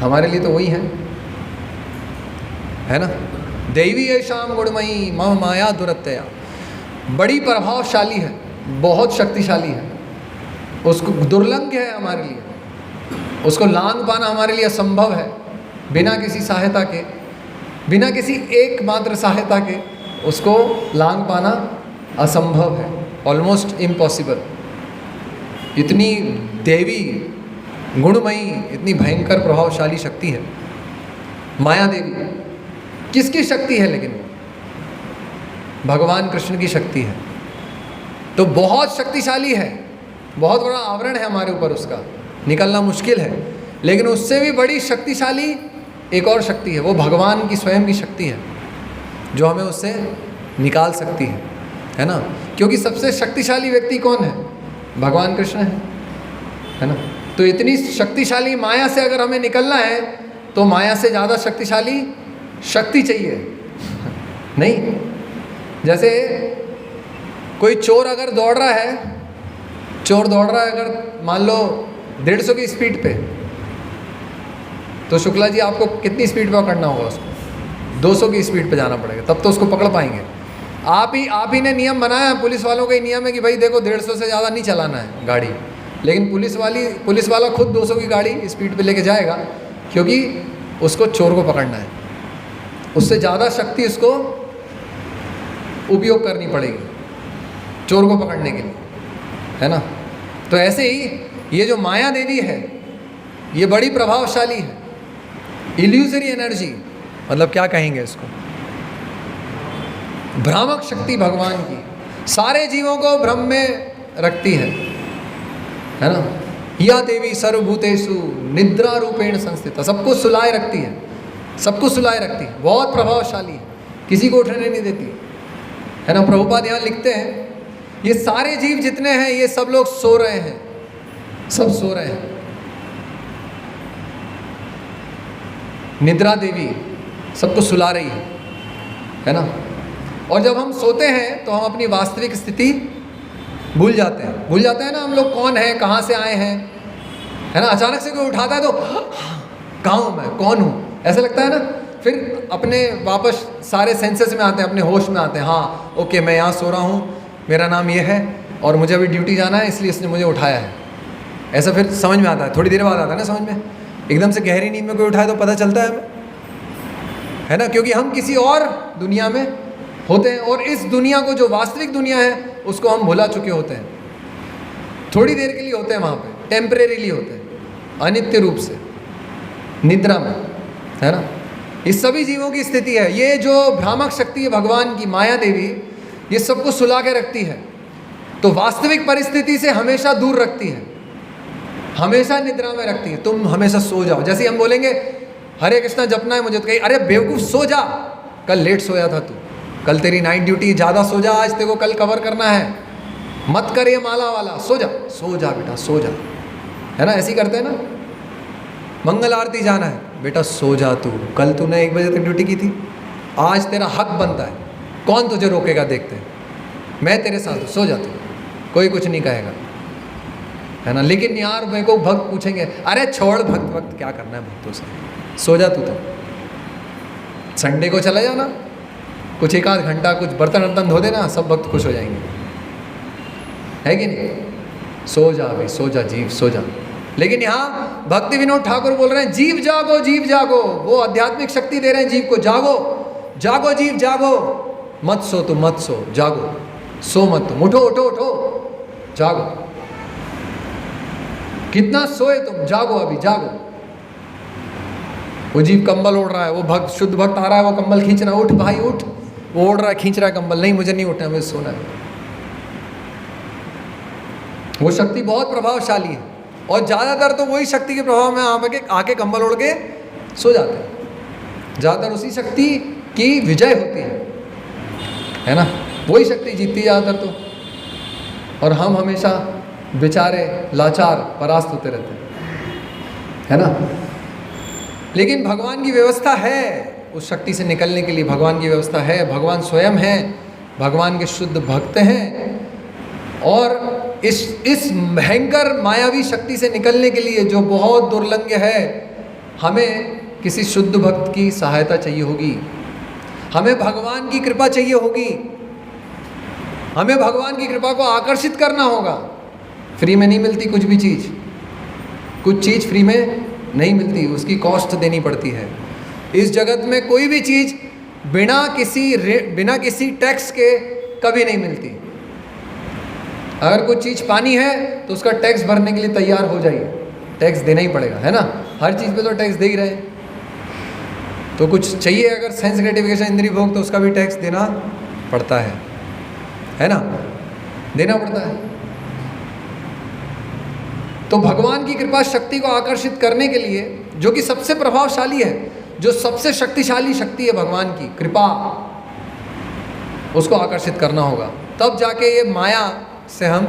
हमारे लिए तो वही है ना। देवी है शाम गुणमयी मम माया दुरत्यया, बड़ी प्रभावशाली है, बहुत शक्तिशाली है। उसको दुर्लंघ है हमारे लिए, उसको लांघ पाना हमारे लिए असंभव है। बिना किसी सहायता के, बिना किसी एकमात्र सहायता के उसको लांघ पाना असंभव है, ऑलमोस्ट इम्पॉसिबल। इतनी देवी गुणमयी, इतनी भयंकर प्रभावशाली शक्ति है माया देवी। किसकी शक्ति है? लेकिन वो भगवान कृष्ण की शक्ति है। तो बहुत शक्तिशाली है, बहुत बड़ा आवरण है हमारे ऊपर, उसका निकलना मुश्किल है। लेकिन उससे भी बड़ी शक्तिशाली एक और शक्ति है, वो भगवान की स्वयं की शक्ति है, जो हमें उससे निकाल सकती है ना। क्योंकि सबसे शक्तिशाली व्यक्ति कौन है? भगवान कृष्ण है ना। तो इतनी शक्तिशाली माया से अगर हमें निकलना है तो माया से ज़्यादा शक्तिशाली शक्ति चाहिए नहीं। जैसे कोई चोर अगर दौड़ रहा है, अगर मान लो 150 की स्पीड पे, तो शुक्ला जी आपको कितनी स्पीड पे पकड़ना होगा उसको? 200 की स्पीड पे जाना पड़ेगा, तब तो उसको पकड़ पाएंगे। आप ही ने नियम बनाया है, पुलिस वालों का ही नियम है कि भाई देखो 150 से ज़्यादा नहीं चलाना है गाड़ी। लेकिन पुलिस वाला खुद 200 की गाड़ी स्पीड पे लेके जाएगा, क्योंकि उसको चोर को पकड़ना है। उससे ज़्यादा शक्ति उसको उपयोग करनी पड़ेगी चोर को पकड़ने के लिए, है ना। तो ऐसे ही ये जो माया देवी है, ये बड़ी प्रभावशाली है। इल्यूजरी एनर्जी, मतलब क्या कहेंगे इसको, भ्रामक शक्ति भगवान की, सारे जीवों को भ्रम में रखती है ना। या देवी सर्वभूतेषु निद्रा रूपेण संस्थिता, सबको सुलाए रखती है, सबको सुलाए रखती है, बहुत प्रभावशाली है, किसी को उठने नहीं देती है ना। प्रभुपाद यहाँ लिखते हैं ये सारे जीव जितने हैं ये सब लोग सो रहे हैं, सब सो रहे हैं। निद्रा देवी सबको सुला रही है ना। और जब हम सोते हैं तो हम अपनी वास्तविक स्थिति भूल जाते हैं ना, हम लोग कौन है, कहाँ से आए हैं, है ना। अचानक से कोई उठाता है तो कहाँ हूँ मैं, कौन हूँ, ऐसा लगता है ना। फिर अपने वापस सारे सेंसेस में आते हैं, अपने होश में आते हैं, हाँ ओके मैं यहाँ सो रहा हूँ, मेरा नाम ये है और मुझे अभी ड्यूटी जाना है इसलिए इसने मुझे उठाया है। ऐसा फिर समझ में आता है, थोड़ी देर बाद आता है ना समझ में। एकदम से गहरी नींद में कोई उठाए तो पता चलता है हमें, है ना, क्योंकि हम किसी और दुनिया में होते हैं और इस दुनिया को, जो वास्तविक दुनिया है, उसको हम भुला चुके होते हैं। थोड़ी देर के लिए होते हैं वहाँ पे, टेम्परेरीली होते हैं, अनित्य रूप से निद्रा में, है ना। इस सभी जीवों की स्थिति है। ये जो भ्रामक शक्ति है भगवान की, माया देवी, ये सबको सुला के रखती है, तो वास्तविक परिस्थिति से हमेशा दूर रखती है, हमेशा निद्रा में रखती है। तुम हमेशा सो जाओ, जैसे हम बोलेंगे हरे कृष्णा जपना है मुझे, तो कहीं अरे बेवकूफ़ सो जा, कल लेट सोया था तू, कल तेरी नाइट ड्यूटी, ज़्यादा सो जा, आज तेरे को कल कवर करना है, मत कर ये माला वाला, सो जा बेटा सो जा, है ना। ऐसे ही करते हैं ना। मंगल आरती जाना है, बेटा सो जा तू, कल तूने 1 बजे तक ड्यूटी की थी, आज तेरा हक बनता है, कौन तुझे रोकेगा, देखते हैं, मैं तेरे साथ हूँ, सो जा तू, कोई कुछ नहीं कहेगा, है ना। लेकिन यार मेरे को भक्त पूछेंगे, अरे छोड़ भक्त क्या करना है भक्तों से, सो जा तू, तो संडे को चला जाना, कुछ 1 आध घंटा कुछ बर्तन वर्तन धो देना, सब भक्त खुश हो जाएंगे, है कि नहीं। सो जा भाई, सो जा जीव, सो जा। लेकिन यहाँ भक्ति विनोद ठाकुर बोल रहे हैं जीव जागो, जीव जागो, वो आध्यात्मिक शक्ति दे रहे हैं जीव को, जागो जागो जीव जागो, मत सो तुम, मत सो, जागो, सो मत तुम, उठो उठो उठो, जागो, कितना सोए तुम, जागो अभी जागो। वो जीव कंबल ओढ़ रहा है, वो भक्त, शुद्ध भक्त आ रहा है, वो कंबल खींच रहा है, उठ भाई उठ, वो ओढ़ रहा है, खींच रहा है कंबल, नहीं मुझे नहीं उठना, मुझे सोना है। वो शक्ति बहुत प्रभावशाली है और ज़्यादातर तो वही शक्ति के प्रभाव में आके कंबल ओढ़ के सो जाते हैं। ज़्यादातर उसी शक्ति की विजय होती है ना, वही शक्ति जीतती है ज़्यादातर तो, और हम हमेशा बेचारे लाचार परास्त होते रहते हैं, है ना। लेकिन भगवान की व्यवस्था है, उस शक्ति से निकलने के लिए भगवान की व्यवस्था है, भगवान स्वयं है, भगवान के शुद्ध भक्त हैं। और इस भयंकर मायावी शक्ति से निकलने के लिए, जो बहुत दुर्लंघ्य है, हमें किसी शुद्ध भक्त की सहायता चाहिए होगी, हमें भगवान की कृपा चाहिए होगी, हमें भगवान की कृपा को आकर्षित करना होगा। फ्री में नहीं मिलती कुछ भी चीज़, कुछ चीज़ फ्री में नहीं मिलती, उसकी कॉस्ट देनी पड़ती है। इस जगत में कोई भी चीज़ बिना किसी टैक्स के कभी नहीं मिलती। अगर कोई चीज़ पानी है तो उसका टैक्स भरने के लिए तैयार हो जाइए, टैक्स देना ही पड़ेगा, है ना। हर चीज़ पे तो टैक्स दे ही रहे हैं, तो कुछ चाहिए अगर सेंस ग्रेटिफिकेशन, इंद्रिय भोग, तो उसका भी टैक्स देना पड़ता है ना, देना पड़ता है। तो भगवान की कृपा शक्ति को आकर्षित करने के लिए, जो कि सबसे प्रभावशाली है, जो सबसे शक्तिशाली शक्ति है भगवान की कृपा, उसको आकर्षित करना होगा, तब जाके ये माया से हम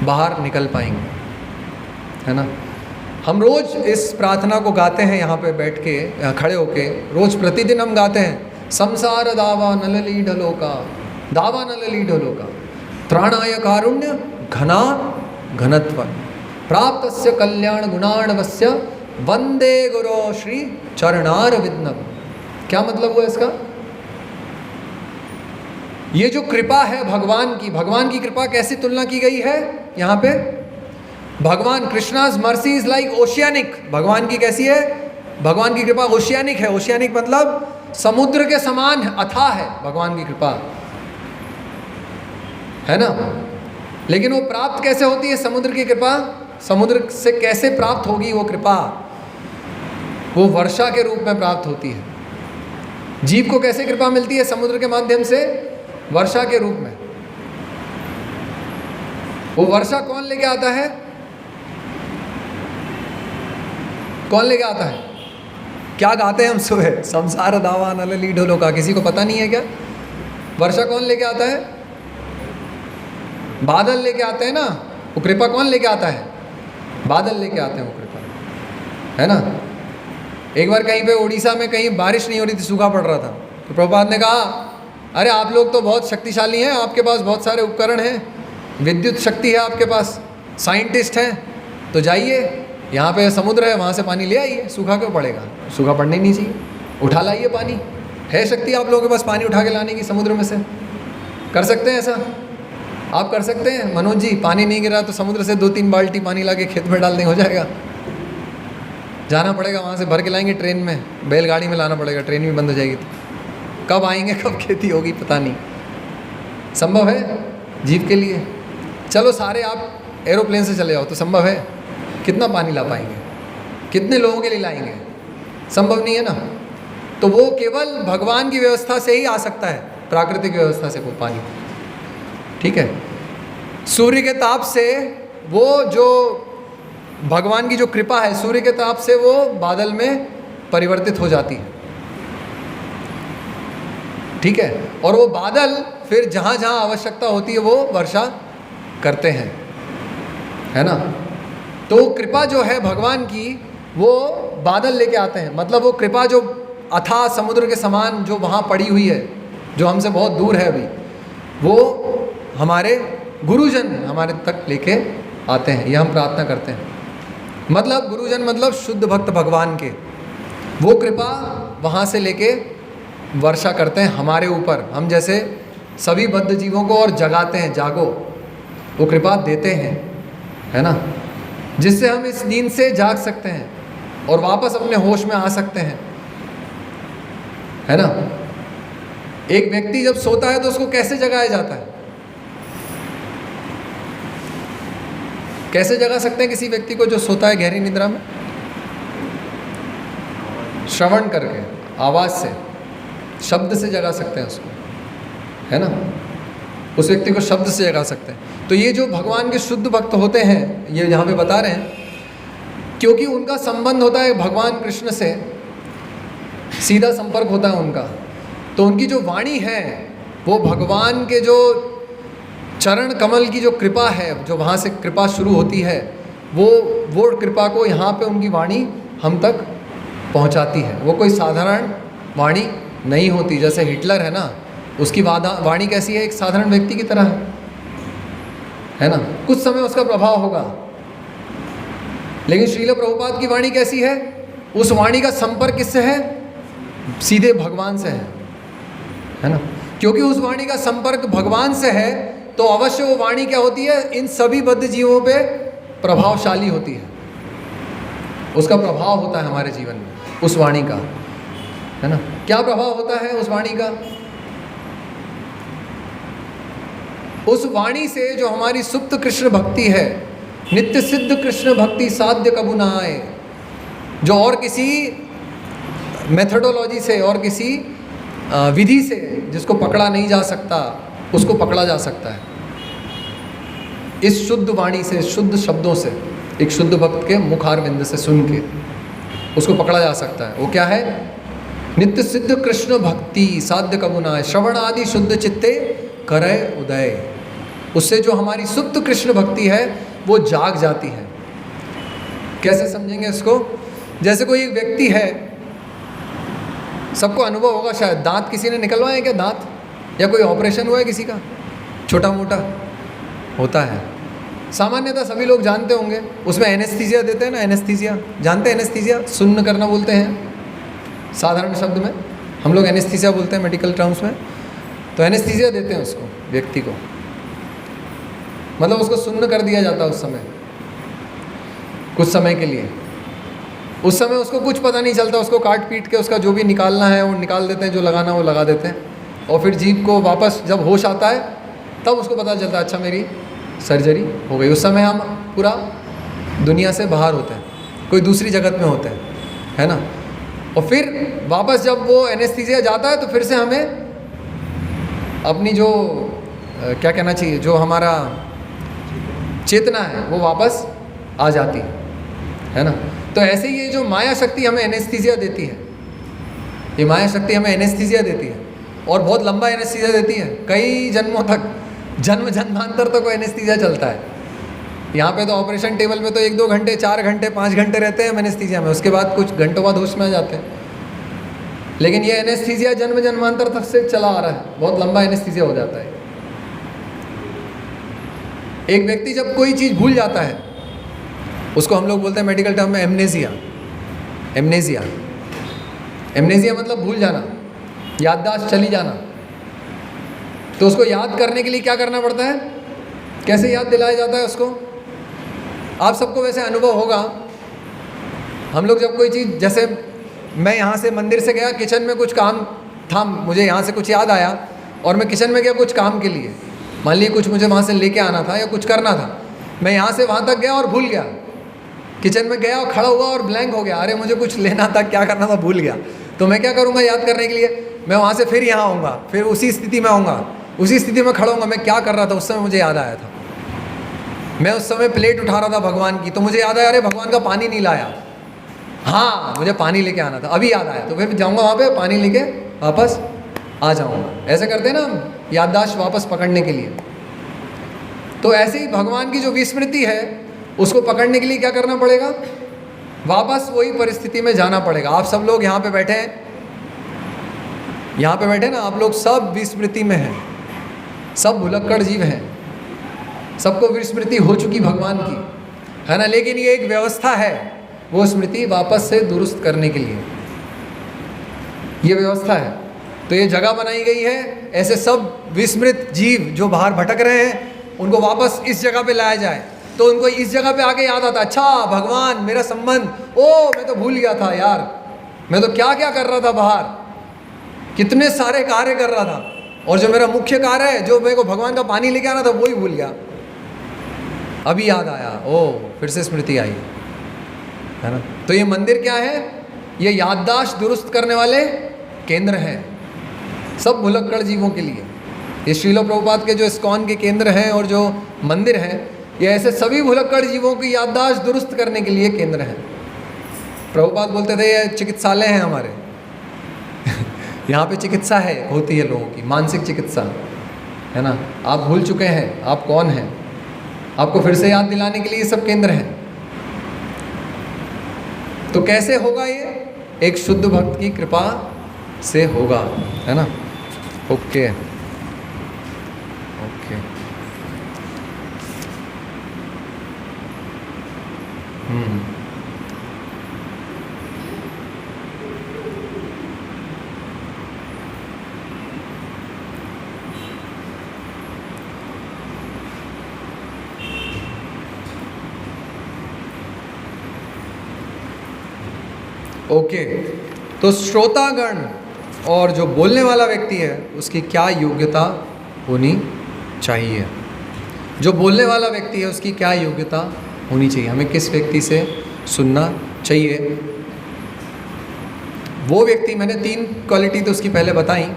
बाहर निकल पाएंगे, है ना। हम रोज़ इस प्रार्थना को गाते हैं यहाँ पे बैठ के, खड़े होके, रोज़ प्रतिदिन हम गाते हैं, संसार दावा नलली ढलोका, दावा नलली ढलोका, त्राणाय कारुण्य घना घनत्व, प्राप्तस्य कल्याण गुणार्णवस्य वंदे गुरो श्री चरणार विद्नव। क्या मतलब हुआ इसका? ये जो कृपा है भगवान की कृपा कैसी तुलना की गई है यहाँ पे? भगवान Krishna's mercy is like oceanic. भगवान की कैसी है? भगवान की कृपा ओशियानिक है। ओशियानिक मतलब समुद्र के समान अथाह है भगवान की कृपा, है ना। लेकिन वो प्राप्त कैसे होती है समुद्र की कृपा? समुद्र से कैसे प्राप्त होगी वो कृपा? वो वर्षा के रूप में प्राप्त होती है। जीव को कैसे कृपा मिलती है? समुद्र के माध्यम से, वर्षा के रूप में। वो वर्षा कौन लेके आता है? कौन लेके आता है? क्या गाते हैं हम सुबह? संसार दावा नलली ढोलो का, किसी को पता नहीं है क्या? वर्षा कौन लेके आता है? बादल लेके आते हैं ना। वो कृपा कौन लेके आता है? बादल लेके आते हैं वो कृपा, है ना। एक बार कहीं पे उड़ीसा में कहीं बारिश नहीं हो रही थी, सूखा पड़ रहा था, तो प्रभुपाद ने कहा अरे आप लोग तो बहुत शक्तिशाली हैं, आपके पास बहुत सारे उपकरण हैं, विद्युत शक्ति है आपके पास, साइंटिस्ट हैं, तो जाइए यहाँ पे समुद्र है, वहाँ से पानी ले आइए, सूखा क्यों पड़ेगा? सूखा पड़ने ही नहीं चाहिए, उठा लाइए पानी। है शक्ति आप लोगों के पास पानी उठा के लाने की समुद्र में से? कर सकते हैं ऐसा? आप कर सकते हैं मनोज जी? पानी नहीं गिरा तो समुद्र से 2-3 बाल्टी पानी ला के खेत में डाल दें, हो जाएगा? जाना पड़ेगा, वहाँ से भर के लाएंगे ट्रेन में, बैलगाड़ी में लाना पड़ेगा, ट्रेन भी बंद हो जाएगी तो कब आएंगे, कब खेती होगी पता नहीं। संभव है जीव के लिए? चलो सारे आप एरोप्लेन से चले जाओ तो संभव है? कितना पानी ला पाएंगे? कितने लोगों के लिए लाएंगे? संभव नहीं है ना। तो वो केवल भगवान की व्यवस्था से ही आ सकता है, प्राकृतिक व्यवस्था से वो पानी, ठीक है। सूर्य के ताप से वो जो भगवान की जो कृपा है, सूर्य के ताप से वो बादल में परिवर्तित हो जाती है, ठीक है। और वो बादल फिर जहाँ जहाँ आवश्यकता होती है वो वर्षा करते हैं, है ना। तो कृपा जो है भगवान की, वो बादल लेके आते हैं। मतलब वो कृपा जो अथाह समुद्र के समान जो वहाँ पड़ी हुई है, जो हमसे बहुत दूर है अभी, वो हमारे गुरुजन हमारे तक लेके आते हैं। ये हम प्रार्थना करते हैं। मतलब गुरुजन मतलब शुद्ध भक्त भगवान के, वो कृपा वहाँ से लेके वर्षा करते हैं हमारे ऊपर, हम जैसे सभी बद्ध जीवों को, और जगाते हैं, जागो, वो कृपा देते हैं, है ना, जिससे हम इस नींद से जाग सकते हैं और वापस अपने होश में आ सकते हैं, है ना। एक व्यक्ति जब सोता है तो उसको कैसे जगाया जाता है? कैसे जगा सकते हैं किसी व्यक्ति को जो सोता है गहरी निद्रा में? श्रवण करके, आवाज़ से, शब्द से जगा सकते हैं उसको, है ना। उस व्यक्ति को शब्द से जगा सकते हैं। तो ये जो भगवान के शुद्ध भक्त होते हैं, ये यहाँ पे बता रहे हैं, क्योंकि उनका संबंध होता है भगवान कृष्ण से, सीधा संपर्क होता है उनका, तो उनकी जो वाणी है वो भगवान के जो चरण कमल की जो कृपा है, जो वहाँ से कृपा शुरू होती है, वो कृपा को यहाँ पे उनकी वाणी हम तक पहुँचाती है। वो कोई साधारण वाणी नहीं होती। जैसे हिटलर है ना, उसकी वाणी कैसी है? एक साधारण व्यक्ति की तरह है ना। कुछ समय उसका प्रभाव होगा, लेकिन श्रील प्रभुपाद की वाणी कैसी है? उस वाणी का संपर्क किससे है? सीधे भगवान से है ना। क्योंकि उस वाणी का संपर्क भगवान से है, तो अवश्य वो वाणी क्या होती है? इन सभी बद्ध जीवों पे प्रभावशाली होती है। उसका प्रभाव होता है हमारे जीवन में उस वाणी का, है ना। क्या प्रभाव होता है उस वाणी का? उस वाणी से जो हमारी सुप्त कृष्ण भक्ति है, नित्य सिद्ध कृष्ण भक्ति साध्य कबू ना आए, जो और किसी मेथडोलॉजी से और किसी विधि से जिसको पकड़ा नहीं जा सकता, उसको पकड़ा जा सकता है इस शुद्ध वाणी से, शुद्ध शब्दों से, एक शुद्ध भक्त के मुखारविंद से सुन के उसको पकड़ा जा सकता है। वो क्या है? नित्य सिद्ध कृष्ण भक्ति साध्य कबू ना आए, श्रवण आदि शुद्ध चित्ते करे उदय। उससे जो हमारी सुप्त कृष्ण भक्ति है वो जाग जाती है। कैसे समझेंगे इसको? जैसे कोई एक व्यक्ति है, सबको अनुभव होगा शायद, दांत किसी ने निकलवाए क्या? दांत या कोई ऑपरेशन हुआ है किसी का, छोटा मोटा होता है, सामान्यतः सभी लोग जानते होंगे। उसमें एनेस्थीसिया देते हैं ना, एनेस्थीसिया जानते हैं? एनेस्थीसिया सुन्न करना बोलते हैं साधारण शब्द में, हम लोग एनेस्थीसिया बोलते हैं मेडिकल टर्म्स में। तो एनेस्थीसिया देते हैं उसको, व्यक्ति को, मतलब उसको सुन्न कर दिया जाता है उस समय, कुछ समय के लिए। उस समय उसको कुछ पता नहीं चलता, उसको काट पीट के उसका जो भी निकालना है वो निकाल देते हैं, जो लगाना है वो लगा देते हैं, और फिर जीव को वापस जब होश आता है तब उसको पता चलता है अच्छा मेरी सर्जरी हो गई। उस समय हम पूरा दुनिया से बाहर होते हैं, कोई दूसरी जगत में होते हैं, है ना। और फिर वापस जब वो एनेस्थीसिया जाता है तो फिर से हमें अपनी जो क्या कहना चाहिए, जो हमारा चेतना है वो वापस आ जाती है ना। तो ऐसे ही ये जो माया शक्ति हमें एनेस्थीसिया देती है, ये माया शक्ति हमें एनेस्थीसिया देती है और बहुत लंबा एनेस्थीसिया देती है, कई जन्मों तक, जन्म जन्मांतर तक एनेस्थीसिया चलता है। यहाँ पे तो ऑपरेशन टेबल पे तो 1-2 घंटे, 4 घंटे, 5 घंटे रहते हैं एनेस्थीसिया में, उसके बाद कुछ घंटों बाद होश में आ जाते हैं। लेकिन ये एनेस्थीसिया जन्म जन्मांतर तक से चला आ रहा है, बहुत लंबा एनेस्थीसिया हो जाता है। एक व्यक्ति जब कोई चीज़ भूल जाता है, उसको हम लोग बोलते हैं मेडिकल टर्म में एमनेसिया। एमनेसिया, एमनेसिया मतलब भूल जाना, याददाश्त चली जाना। तो उसको याद करने के लिए क्या करना पड़ता है, कैसे याद दिलाया जाता है उसको? आप सबको वैसे अनुभव होगा, हम लोग जब कोई चीज़, जैसे मैं यहाँ से मंदिर से गया, किचन में कुछ काम था, मुझे यहाँ से कुछ याद आया और मैं किचन में गया कुछ काम के लिए, मान लीजिए कुछ मुझे वहाँ से लेके आना था या कुछ करना था, मैं यहाँ से वहाँ तक गया और भूल गया, किचन में गया और खड़ा हुआ और ब्लैंक हो गया, अरे मुझे कुछ लेना था, क्या करना था, भूल गया। तो मैं क्या करूँगा याद करने के लिए? मैं वहाँ से फिर यहाँ आऊँगा, फिर उसी स्थिति में आऊँगा, उसी स्थिति में खड़ा होऊंगा, मैं क्या कर रहा था उस समय मुझे याद आया था। मैं उस समय प्लेट उठा रहा था भगवान की, तो मुझे याद आया अरे भगवान का पानी नहीं लाया, हाँ मुझे पानी लेके आना था, अभी याद आया, तो फिर जाऊँगा वहाँ पे पानी लेके वापस आ जाऊँगा। ऐसे करते हैं ना हम, याददाश्त वापस पकड़ने के लिए। तो ऐसे ही भगवान की जो विस्मृति है उसको पकड़ने के लिए क्या करना पड़ेगा? वापस वही परिस्थिति में जाना पड़ेगा। आप सब लोग यहाँ पे बैठे हैं, यहाँ पे बैठे ना, आप लोग सब विस्मृति में हैं, सब भुलक्कड़ जीव हैं, सबको विस्मृति हो चुकी भगवान की, है ना। लेकिन ये एक व्यवस्था है वो स्मृति वापस से दुरुस्त करने के लिए, ये व्यवस्था है। तो ये जगह बनाई गई है, ऐसे सब विस्मृत जीव जो बाहर भटक रहे हैं उनको वापस इस जगह पे लाया जाए, तो उनको इस जगह पे आके याद आता, अच्छा भगवान मेरा संबंध, ओ मैं तो भूल गया था यार, मैं तो क्या क्या कर रहा था बाहर, कितने सारे कार्य कर रहा था, और जो मेरा मुख्य कार्य है, जो मेरे को भगवान का पानी लेके आना था, वो ही भूल गया, अभी याद आया, ओ फिर से स्मृति आई, है ना। तो ये मंदिर क्या है? ये याददाश्त दुरुस्त करने वाले केंद्र हैं सब भुलक्कड़ जीवों के लिए। ये श्रील प्रभुपाद के जो इस्कॉन के केंद्र हैं और जो मंदिर हैं, ये ऐसे सभी भुलक्कड़ जीवों की याददाश्त दुरुस्त करने के लिए केंद्र हैं। प्रभुपाद बोलते थे ये चिकित्सालय हैं हमारे यहाँ पे चिकित्सा है, होती है लोगों की, मानसिक चिकित्सा, है ना। आप भूल चुके हैं आप कौन हैं, आपको फिर से याद दिलाने के लिए ये सब केंद्र हैं। तो कैसे होगा ये? एक शुद्ध भक्त की कृपा से होगा, है ना। Okay okay, okay. तो श्रोतागण और जो बोलने वाला व्यक्ति है उसकी क्या योग्यता होनी चाहिए? जो बोलने वाला व्यक्ति है उसकी क्या योग्यता होनी चाहिए? हमें किस व्यक्ति से सुनना चाहिए? वो व्यक्ति, मैंने 3 क्वालिटी तो उसकी पहले बताई।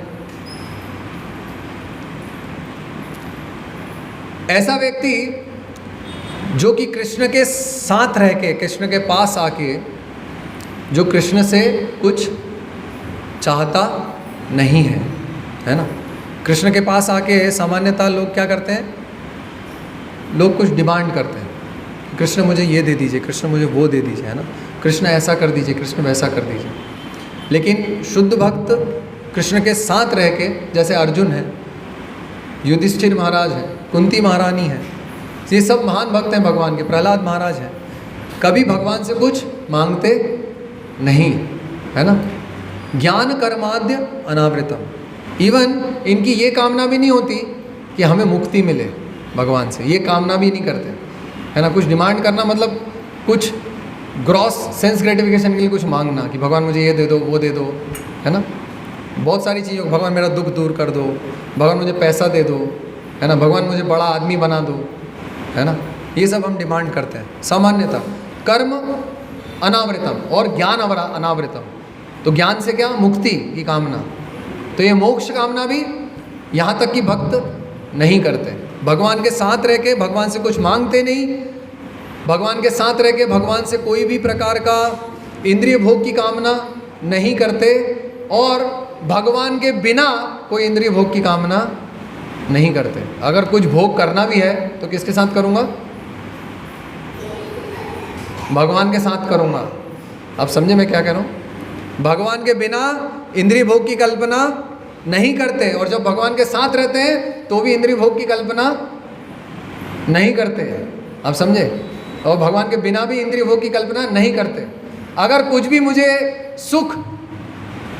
ऐसा व्यक्ति जो कि कृष्ण के साथ रह के, कृष्ण के पास आके, जो कृष्ण से कुछ चाहता नहीं है, है ना। कृष्ण के पास आके सामान्यतः लोग क्या करते हैं? लोग कुछ डिमांड करते हैं, कृष्ण मुझे ये दे दीजिए, कृष्ण मुझे वो दे दीजिए, है ना, कृष्ण ऐसा कर दीजिए, कृष्ण वैसा कर दीजिए। लेकिन शुद्ध भक्त कृष्ण के साथ रह के, जैसे अर्जुन है, युधिष्ठिर महाराज है, कुंती महारानी है, ये सब महान भक्त हैं भगवान के, प्रहलाद महाराज हैं, कभी भगवान से कुछ मांगते नहीं, है ना। ज्ञान कर्माद्य अनावृतम, इवन इनकी ये कामना भी नहीं होती कि हमें मुक्ति मिले भगवान से, ये कामना भी नहीं करते, है ना। कुछ डिमांड करना मतलब कुछ ग्रॉस सेंस ग्रेटिफिकेशन के लिए कुछ मांगना कि भगवान मुझे ये दे दो, वो दे दो, है ना। बहुत सारी चीज़ों, भगवान मेरा दुख दूर कर दो, भगवान मुझे पैसा दे दो, है ना, भगवान मुझे बड़ा आदमी बना दो, है ना। ये सब हम डिमांड करते हैं सामान्यतः। कर्म अनावृतम और ज्ञान अनावृतम, तो ज्ञान से क्या? मुक्ति की कामना। तो ये मोक्ष कामना भी यहाँ तक कि भक्त नहीं करते, भगवान के साथ रह के भगवान से कुछ मांगते नहीं, भगवान के साथ रह के भगवान से कोई भी प्रकार का इंद्रिय भोग की कामना नहीं करते, और भगवान के बिना कोई इंद्रिय भोग की कामना नहीं करते। अगर कुछ भोग करना भी है तो किसके साथ करूँगा? भगवान के साथ करूँगा। आप समझे मैं क्या कह रहा हूँ? भगवान के बिना इंद्रिय भोग की कल्पना नहीं करते, और जब भगवान के साथ रहते हैं तो भी इंद्रिय भोग की कल्पना नहीं करते। आप समझे? और भगवान के बिना भी इंद्रिय भोग की कल्पना नहीं करते। अगर कुछ भी मुझे सुख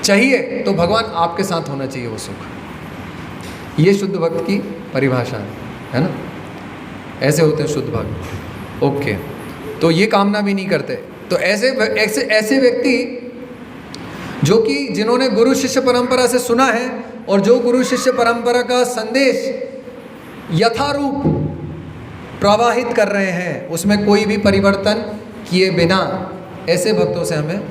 चाहिए तो भगवान आपके साथ होना चाहिए वो सुख। ये शुद्ध भक्त की परिभाषा है ना? ऐसे होते हैं शुद्ध भक्त। ओके, तो ये कामना भी नहीं करते। तो ऐसे व्यक्ति जो कि जिन्होंने गुरु शिष्य परंपरा से सुना है, और जो गुरु शिष्य परंपरा का संदेश यथारूप प्रवाहित कर रहे हैं, उसमें कोई भी परिवर्तन किए बिना, ऐसे भक्तों से हमें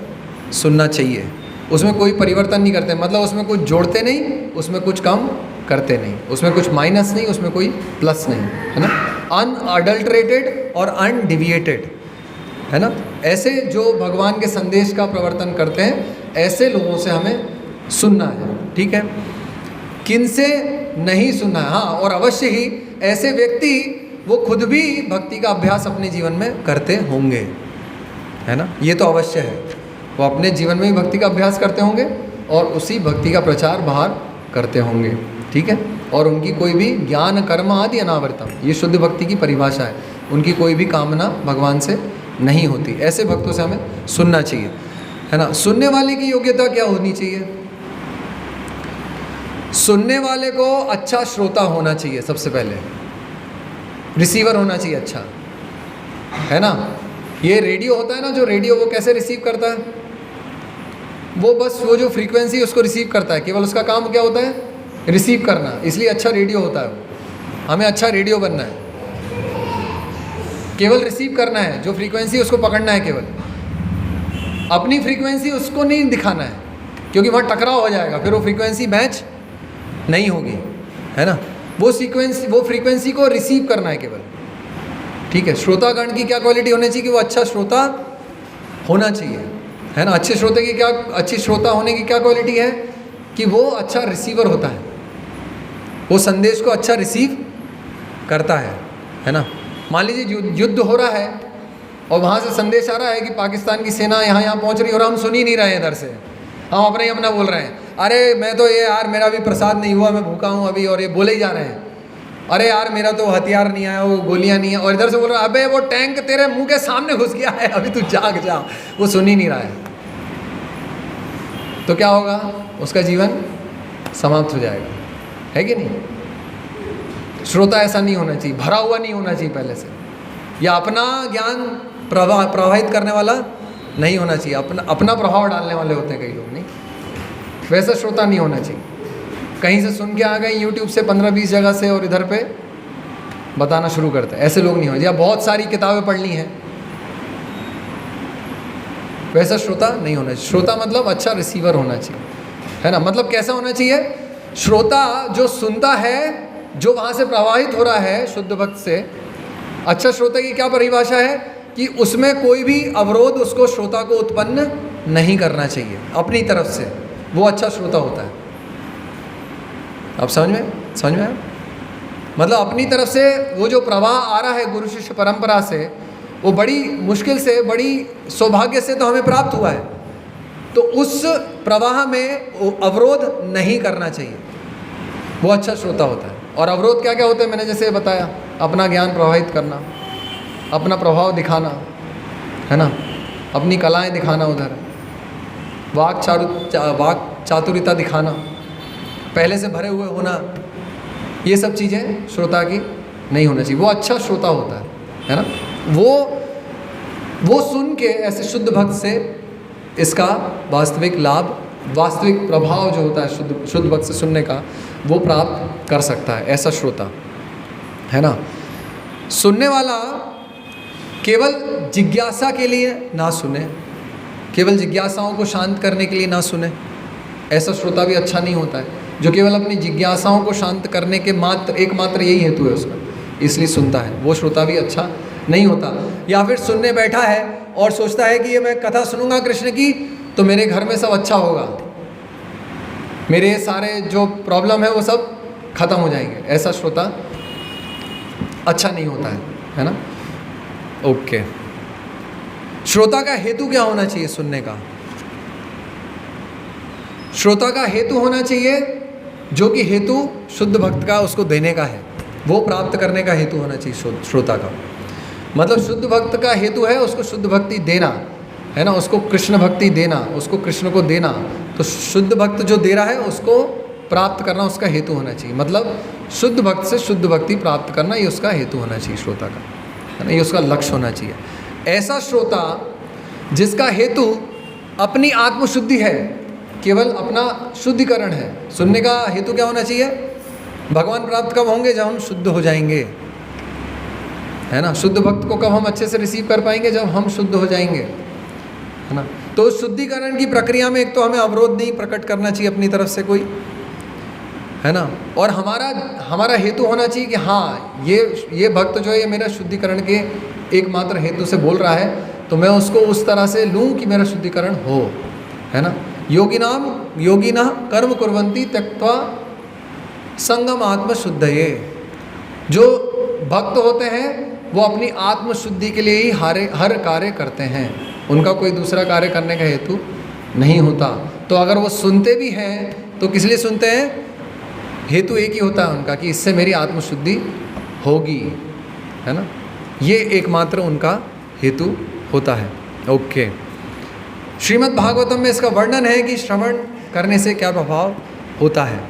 सुनना चाहिए। उसमें कोई परिवर्तन नहीं करते, मतलब उसमें कुछ जोड़ते नहीं, उसमें कुछ कम करते नहीं, उसमें कुछ माइनस नहीं, उसमें कोई प्लस नहीं, है ना? अनअडल्टरेटेड और अनडिविएटेड, है ना? ऐसे जो भगवान के संदेश का प्रवर्तन करते हैं, ऐसे लोगों से हमें सुनना है। ठीक है? किनसे नहीं सुनना है? हाँ, और अवश्य ही ऐसे व्यक्ति वो खुद भी भक्ति का अभ्यास अपने जीवन में करते होंगे, है ना? ये तो अवश्य है, वो अपने जीवन में भी भक्ति का अभ्यास करते होंगे और उसी भक्ति का प्रचार बाहर करते होंगे। ठीक है? और उनकी कोई भी ज्ञान कर्म आदि अनावर्तम, ये शुद्ध भक्ति की परिभाषा है। उनकी कोई भी कामना भगवान से नहीं होती। ऐसे भक्तों से हमें सुनना चाहिए, है ना? सुनने वाले की योग्यता क्या होनी चाहिए? सुनने वाले को अच्छा श्रोता होना चाहिए, सबसे पहले रिसीवर होना चाहिए अच्छा, है ना? ये रेडियो होता है ना, जो रेडियो वो कैसे रिसीव करता है? वो बस वो जो फ्रीक्वेंसी उसको रिसीव करता है, केवल उसका काम क्या होता है? रिसीव करना। इसलिए अच्छा रेडियो होता है वो। हमें अच्छा रेडियो बनना है, केवल रिसीव करना है, जो फ्रीक्वेंसी उसको पकड़ना है, केवल अपनी फ्रीक्वेंसी उसको नहीं दिखाना है, क्योंकि वहाँ टकराव हो जाएगा, फिर वो फ्रीक्वेंसी मैच नहीं होगी, है ना? वो फ्रीक्वेंसी को रिसीव करना है केवल। ठीक है? श्रोतागण की क्या क्वालिटी होनी चाहिए? कि वो अच्छा श्रोता होना चाहिए, है ना? अच्छे श्रोता होने की क्या क्वालिटी है? कि वो अच्छा रिसीवर होता है, वो संदेश को अच्छा रिसीव करता है ना? मान लीजिए युद्ध हो रहा है और वहाँ से संदेश आ रहा है कि पाकिस्तान की सेना यहाँ पहुँच रही है, और हम सुन ही नहीं रहे हैं इधर से, हम अपना ही अपना बोल रहे हैं। अरे मैं तो ये यार, मेरा भी प्रसाद नहीं हुआ, मैं भूखा हूँ अभी, और ये बोले ही जा रहे हैं। अरे यार मेरा तो हथियार नहीं आया, वो गोलियाँ नहीं है, और इधर से बोल रहा है अबे वो टैंक तेरे मुंह के सामने घुस गया है, अभी तू जाग जा। वो सुन ही नहीं रहा है, तो क्या होगा? उसका जीवन समाप्त हो जाएगा, है कि नहीं? श्रोता ऐसा नहीं होना चाहिए, भरा हुआ नहीं होना चाहिए पहले से, या अपना ज्ञान प्रवाहित करने वाला नहीं होना चाहिए, अपना प्रभाव डालने वाले होते हैं कई लोग, नहीं, वैसा श्रोता नहीं होना चाहिए। कहीं से सुन के आ गए यूट्यूब से 15-20 जगह से, और इधर पे बताना शुरू करते हैं, ऐसे लोग नहीं होने। या बहुत सारी किताबें पढ़ ली हैं, वैसा श्रोता नहीं होना चाहिए। श्रोता मतलब अच्छा रिसीवर होना चाहिए, है ना? मतलब कैसा होना चाहिए? श्रोता जो सुनता है, जो वहाँ से प्रवाहित हो रहा है शुद्ध भक्त से। अच्छा श्रोता की क्या परिभाषा है? कि उसमें कोई भी अवरोध उसको श्रोता को उत्पन्न नहीं करना चाहिए अपनी तरफ से, वो अच्छा श्रोता होता है। आप समझ में आया? मतलब अपनी तरफ से वो जो प्रवाह आ रहा है गुरु शिष्य परंपरा से, वो बड़ी मुश्किल से, बड़ी सौभाग्य से तो हमें प्राप्त हुआ है, तो उस प्रवाह में अवरोध नहीं करना चाहिए, वो अच्छा श्रोता होता है। और अवरोध क्या क्या होते हैं? मैंने जैसे बताया, अपना ज्ञान प्रवाहित करना, अपना प्रभाव दिखाना, है ना? अपनी कलाएं दिखाना, उधर वाक चातुरिता दिखाना, पहले से भरे हुए होना, ये सब चीज़ें श्रोता की नहीं होना चाहिए। वो अच्छा श्रोता होता है ना? वो सुन के ऐसे शुद्ध भक्त से इसका वास्तविक लाभ, वास्तविक प्रभाव जो होता है शुद्ध भक्त से सुनने का, वो प्राप्त कर सकता है, ऐसा श्रोता, है ना? सुनने वाला केवल जिज्ञासा के लिए ना सुने, केवल जिज्ञासाओं को शांत करने के लिए ना सुने, ऐसा श्रोता भी अच्छा नहीं होता है। जो केवल अपनी जिज्ञासाओं को शांत करने के एकमात्र यही हेतु है उसका, इसलिए सुनता है, वो श्रोता भी अच्छा नहीं होता। या फिर सुनने बैठा है और सोचता है कि ये मैं कथा सुनूंगा कृष्ण की तो मेरे घर में सब अच्छा होगा, मेरे सारे जो प्रॉब्लम है वो सब खत्म हो जाएंगे। ऐसा श्रोता अच्छा नहीं होता है ना। ओके, श्रोता का हेतु क्या होना चाहिए सुनने का? श्रोता का हेतु होना चाहिए जो कि हेतु शुद्ध भक्त का उसको देने का है, वो प्राप्त करने का हेतु होना चाहिए श्रोता का। मतलब शुद्ध भक्त का हेतु है उसको शुद्ध भक्ति देना, है ना, उसको कृष्ण भक्ति देना, उसको कृष्ण को देना। तो शुद्ध भक्त जो दे रहा है उसको प्राप्त करना उसका हेतु होना चाहिए। मतलब शुद्ध भक्त से शुद्ध भक्ति प्राप्त करना ये उसका हेतु होना चाहिए श्रोता का, है ना, ये उसका लक्ष्य होना चाहिए। ऐसा श्रोता जिसका हेतु अपनी आत्मशुद्धि है, केवल अपना शुद्धिकरण है। सुनने का हेतु क्या होना चाहिए? भगवान प्राप्त कब होंगे? जब हम शुद्ध हो जाएंगे, है ना। शुद्ध भक्त को कब हम अच्छे से रिसीव कर पाएंगे? जब हम शुद्ध हो जाएंगे, है ना। तो शुद्धिकरण की प्रक्रिया में एक तो हमें अवरोध नहीं प्रकट करना चाहिए अपनी तरफ से कोई, है ना। और हमारा हेतु होना चाहिए कि हाँ ये भक्त जो है ये मेरा शुद्धिकरण के एकमात्र हेतु से बोल रहा है, तो मैं उसको उस तरह से लूँ कि मेरा शुद्धिकरण हो, है ना। योगिनः कर्म कुर्वन्ति त्यक्त्वा संगम आत्मशुद्धये। जो भक्त होते हैं वो अपनी आत्मशुद्धि के लिए ही हर कार्य करते हैं, उनका कोई दूसरा कार्य करने का हेतु नहीं होता। तो अगर वो सुनते भी हैं तो किस लिए सुनते हैं? हेतु एक ही होता है उनका कि इससे मेरी आत्मशुद्धि होगी, है ना। ये एकमात्र उनका हेतु होता है। ओके, श्रीमद् भागवतम में इसका वर्णन है कि श्रवण करने से क्या प्रभाव होता है।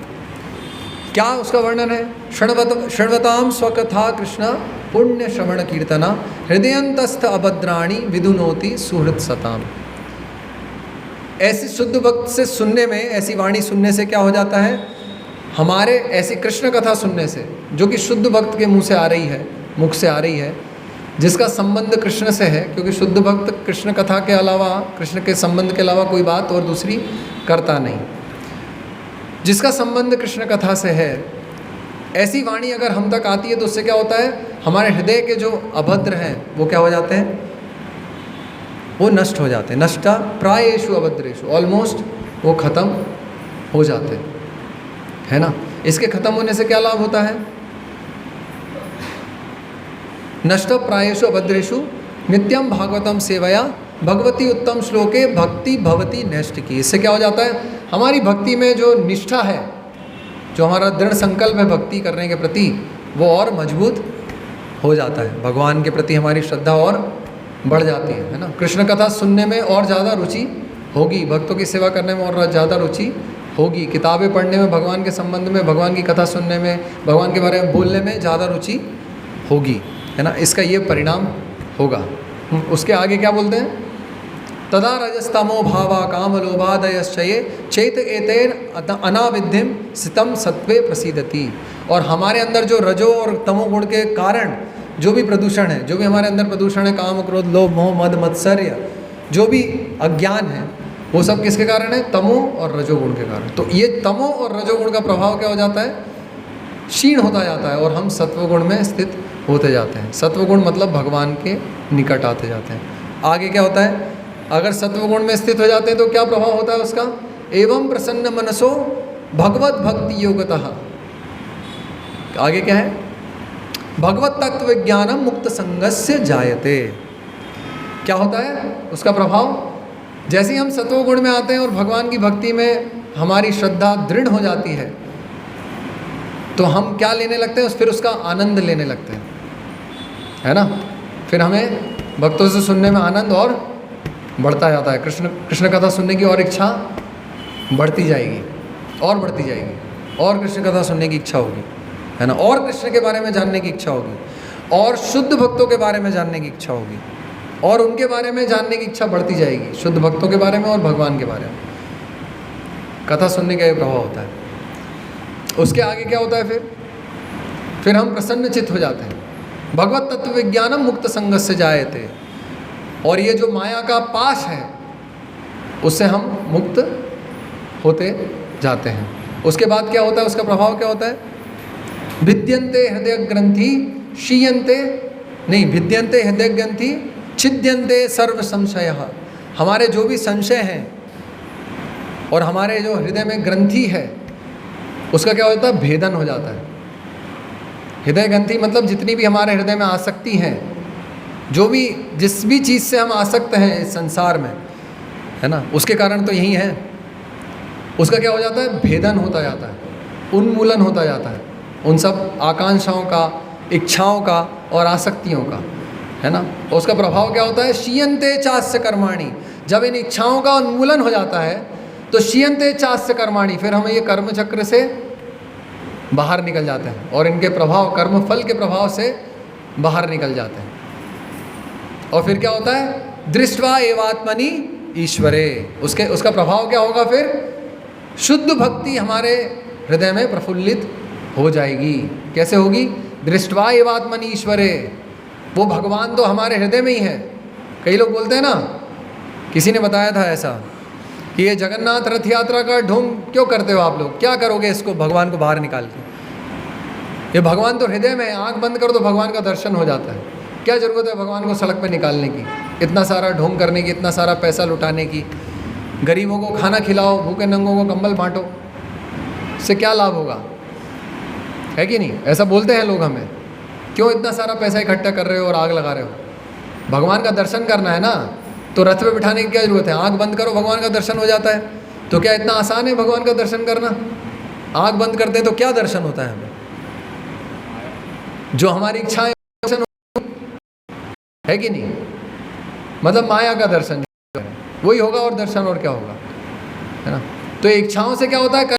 क्या उसका वर्णन है? शृण्वताम स्वकथा कृष्ण पुण्य श्रवण कीर्तना हृदयंतस्थ अभद्राणी विदुनोति सुहृद सताम। ऐसी शुद्ध भक्त से सुनने में, ऐसी वाणी सुनने से क्या हो जाता है? हमारे ऐसी कृष्ण कथा सुनने से, जो कि शुद्ध भक्त के मुख से आ रही है, जिसका संबंध कृष्ण से है, क्योंकि शुद्ध भक्त कृष्ण कथा के अलावा, कृष्ण के संबंध के अलावा कोई बात और दूसरी करता नहीं, जिसका संबंध कृष्ण कथा से है, ऐसी वाणी अगर हम तक आती है तो उससे क्या होता है? हमारे हृदय के जो अभद्र हैं वो क्या हो जाते हैं? वो नष्ट हो जाते हैं। नष्टा प्रायेषु अभद्रेषु, ऑलमोस्ट वो खत्म हो जाते हैं, है ना। इसके खत्म होने से क्या लाभ होता है? नष्ट प्रायेषु अभद्रेषु नित्यम भागवतम सेवया भगवती उत्तम श्लोके भक्ति भवती नष्ट की। इससे क्या हो जाता है? हमारी भक्ति में जो निष्ठा है, जो हमारा दृढ़ संकल्प है भक्ति करने के प्रति, वो और मजबूत हो जाता है। भगवान के प्रति हमारी श्रद्धा और बढ़ जाती है ना। कृष्ण कथा सुनने में और ज़्यादा रुचि होगी, भक्तों की सेवा करने में और ज़्यादा रुचि होगी, किताबें पढ़ने में, भगवान के संबंध में, भगवान की कथा सुनने में, भगवान के बारे में बोलने में ज़्यादा रुचि होगी, है ना। इसका ये परिणाम होगा। उसके आगे क्या बोलते हैं? तदा रजस्तमो भावा काम लोभादयश्चये चैत एतेन अनाविध्यम सितम सत्वे प्रसीदति। और हमारे अंदर जो रजो और तमोगुण के कारण जो भी प्रदूषण है, जो भी हमारे अंदर प्रदूषण है, काम क्रोध लोभ मोह मद मत्सर्य, जो भी अज्ञान है, वो सब किसके कारण है? तमो और रजोगुण के कारण। तो ये तमो और रजोगुण का प्रभाव क्या हो जाता है? क्षीण होता जाता है और हम सत्वगुण में स्थित होते जाते हैं। सत्वगुण मतलब भगवान के निकट आते जाते हैं। आगे क्या होता है? अगर सत्वगुण में स्थित हो जाते हैं तो क्या प्रभाव होता है उसका? एवं प्रसन्न मनसो भगवत भक्ति योगतः। आगे क्या है? भगवत तत्व ज्ञानम मुक्त संगस्य जायते। क्या होता है उसका प्रभाव? जैसे ही हम सत्वगुण में आते हैं और भगवान की भक्ति में हमारी श्रद्धा दृढ़ हो जाती है, तो हम क्या लेने लगते हैं? फिर उसका आनंद लेने लगते हैं, है ना। फिर हमें भक्तों से सुनने में आनंद और बढ़ता जाता है। कृष्ण कथा सुनने की और इच्छा बढ़ती जाएगी और बढ़ती जाएगी, और कृष्ण कथा सुनने की इच्छा होगी, है ना। और कृष्ण के बारे में जानने की इच्छा होगी, और शुद्ध भक्तों के बारे में जानने की इच्छा होगी, और उनके बारे में जानने की इच्छा बढ़ती जाएगी, शुद्ध भक्तों के बारे में और भगवान के बारे में। कथा सुनने का ये प्रभाव होता है। उसके आगे क्या होता है? फिर हम प्रसन्न चित्त हो जाते हैं। भगवत तत्व विज्ञानम मुक्त संगस्य जायते। और ये जो माया का पाश है उससे हम मुक्त होते जाते हैं। उसके बाद क्या होता है? उसका प्रभाव क्या होता है? भिद्यन्ते हृदय ग्रंथि क्षीयन्ते नहीं, भिद्यन्ते हृदय ग्रंथि छिद्यन्ते सर्व संशय। हमारे जो भी संशय हैं और हमारे जो हृदय में ग्रंथि है उसका क्या होता है, भेदन हो जाता है। हृदय ग्रंथि मतलब जितनी भी हमारे हृदय में आसक्ति है, जो भी जिस भी चीज़ से हम आसक्त हैं इस संसार में, है ना, उसके कारण तो यही है, उसका क्या हो जाता है, भेदन होता जाता है, उन्मूलन होता जाता है उन सब आकांक्षाओं का, इच्छाओं का और आसक्तियों का, है ना। और उसका प्रभाव क्या होता है, शीयन्ते चास्य कर्माणि। जब इन इच्छाओं का उन्मूलन हो जाता है तो शीयन्ते चास्य कर्माणि, फिर हम ये कर्म चक्र से बाहर निकल जाते हैं और इनके प्रभाव, कर्म फल के प्रभाव से बाहर निकल जाते हैं। और फिर क्या होता है, दृष्ट्वा एवात्मनि ईश्वरे, उसका प्रभाव क्या होगा, फिर शुद्ध भक्ति हमारे हृदय में प्रफुल्लित हो जाएगी। कैसे होगी, दृष्ट्वा एवात्मनि ईश्वरे, वो भगवान तो हमारे हृदय में ही है। कई लोग बोलते हैं ना, किसी ने बताया था ऐसा कि ये जगन्नाथ रथ यात्रा का ढोंग क्यों करते हो आप लोग, क्या करोगे इसको भगवान को बाहर निकाल के, ये भगवान तो हृदय में है, आँख बंद कर दो भगवान का दर्शन हो जाता है। क्या ज़रूरत है भगवान को सड़क पे निकालने की, इतना सारा ढोंग करने की, इतना सारा पैसा लुटाने की, गरीबों को खाना खिलाओ, भूखे नंगों को कंबल बांटो, इससे क्या लाभ होगा, है कि नहीं। ऐसा बोलते हैं लोग हमें, क्यों इतना सारा पैसा इकट्ठा कर रहे हो और आग लगा रहे हो, भगवान का दर्शन करना है ना, तो रथ पे बिठाने की क्या ज़रूरत है, आँख बंद करो भगवान का दर्शन हो जाता है। तो क्या इतना आसान है भगवान का दर्शन करना, आँख बंद करते हैं तो क्या दर्शन होता है हमें, जो हमारी इच्छाएं है कि नहीं, मतलब माया का दर्शन वही होगा और दर्शन और क्या होगा, है ना। तो इच्छाओं से क्या होता है,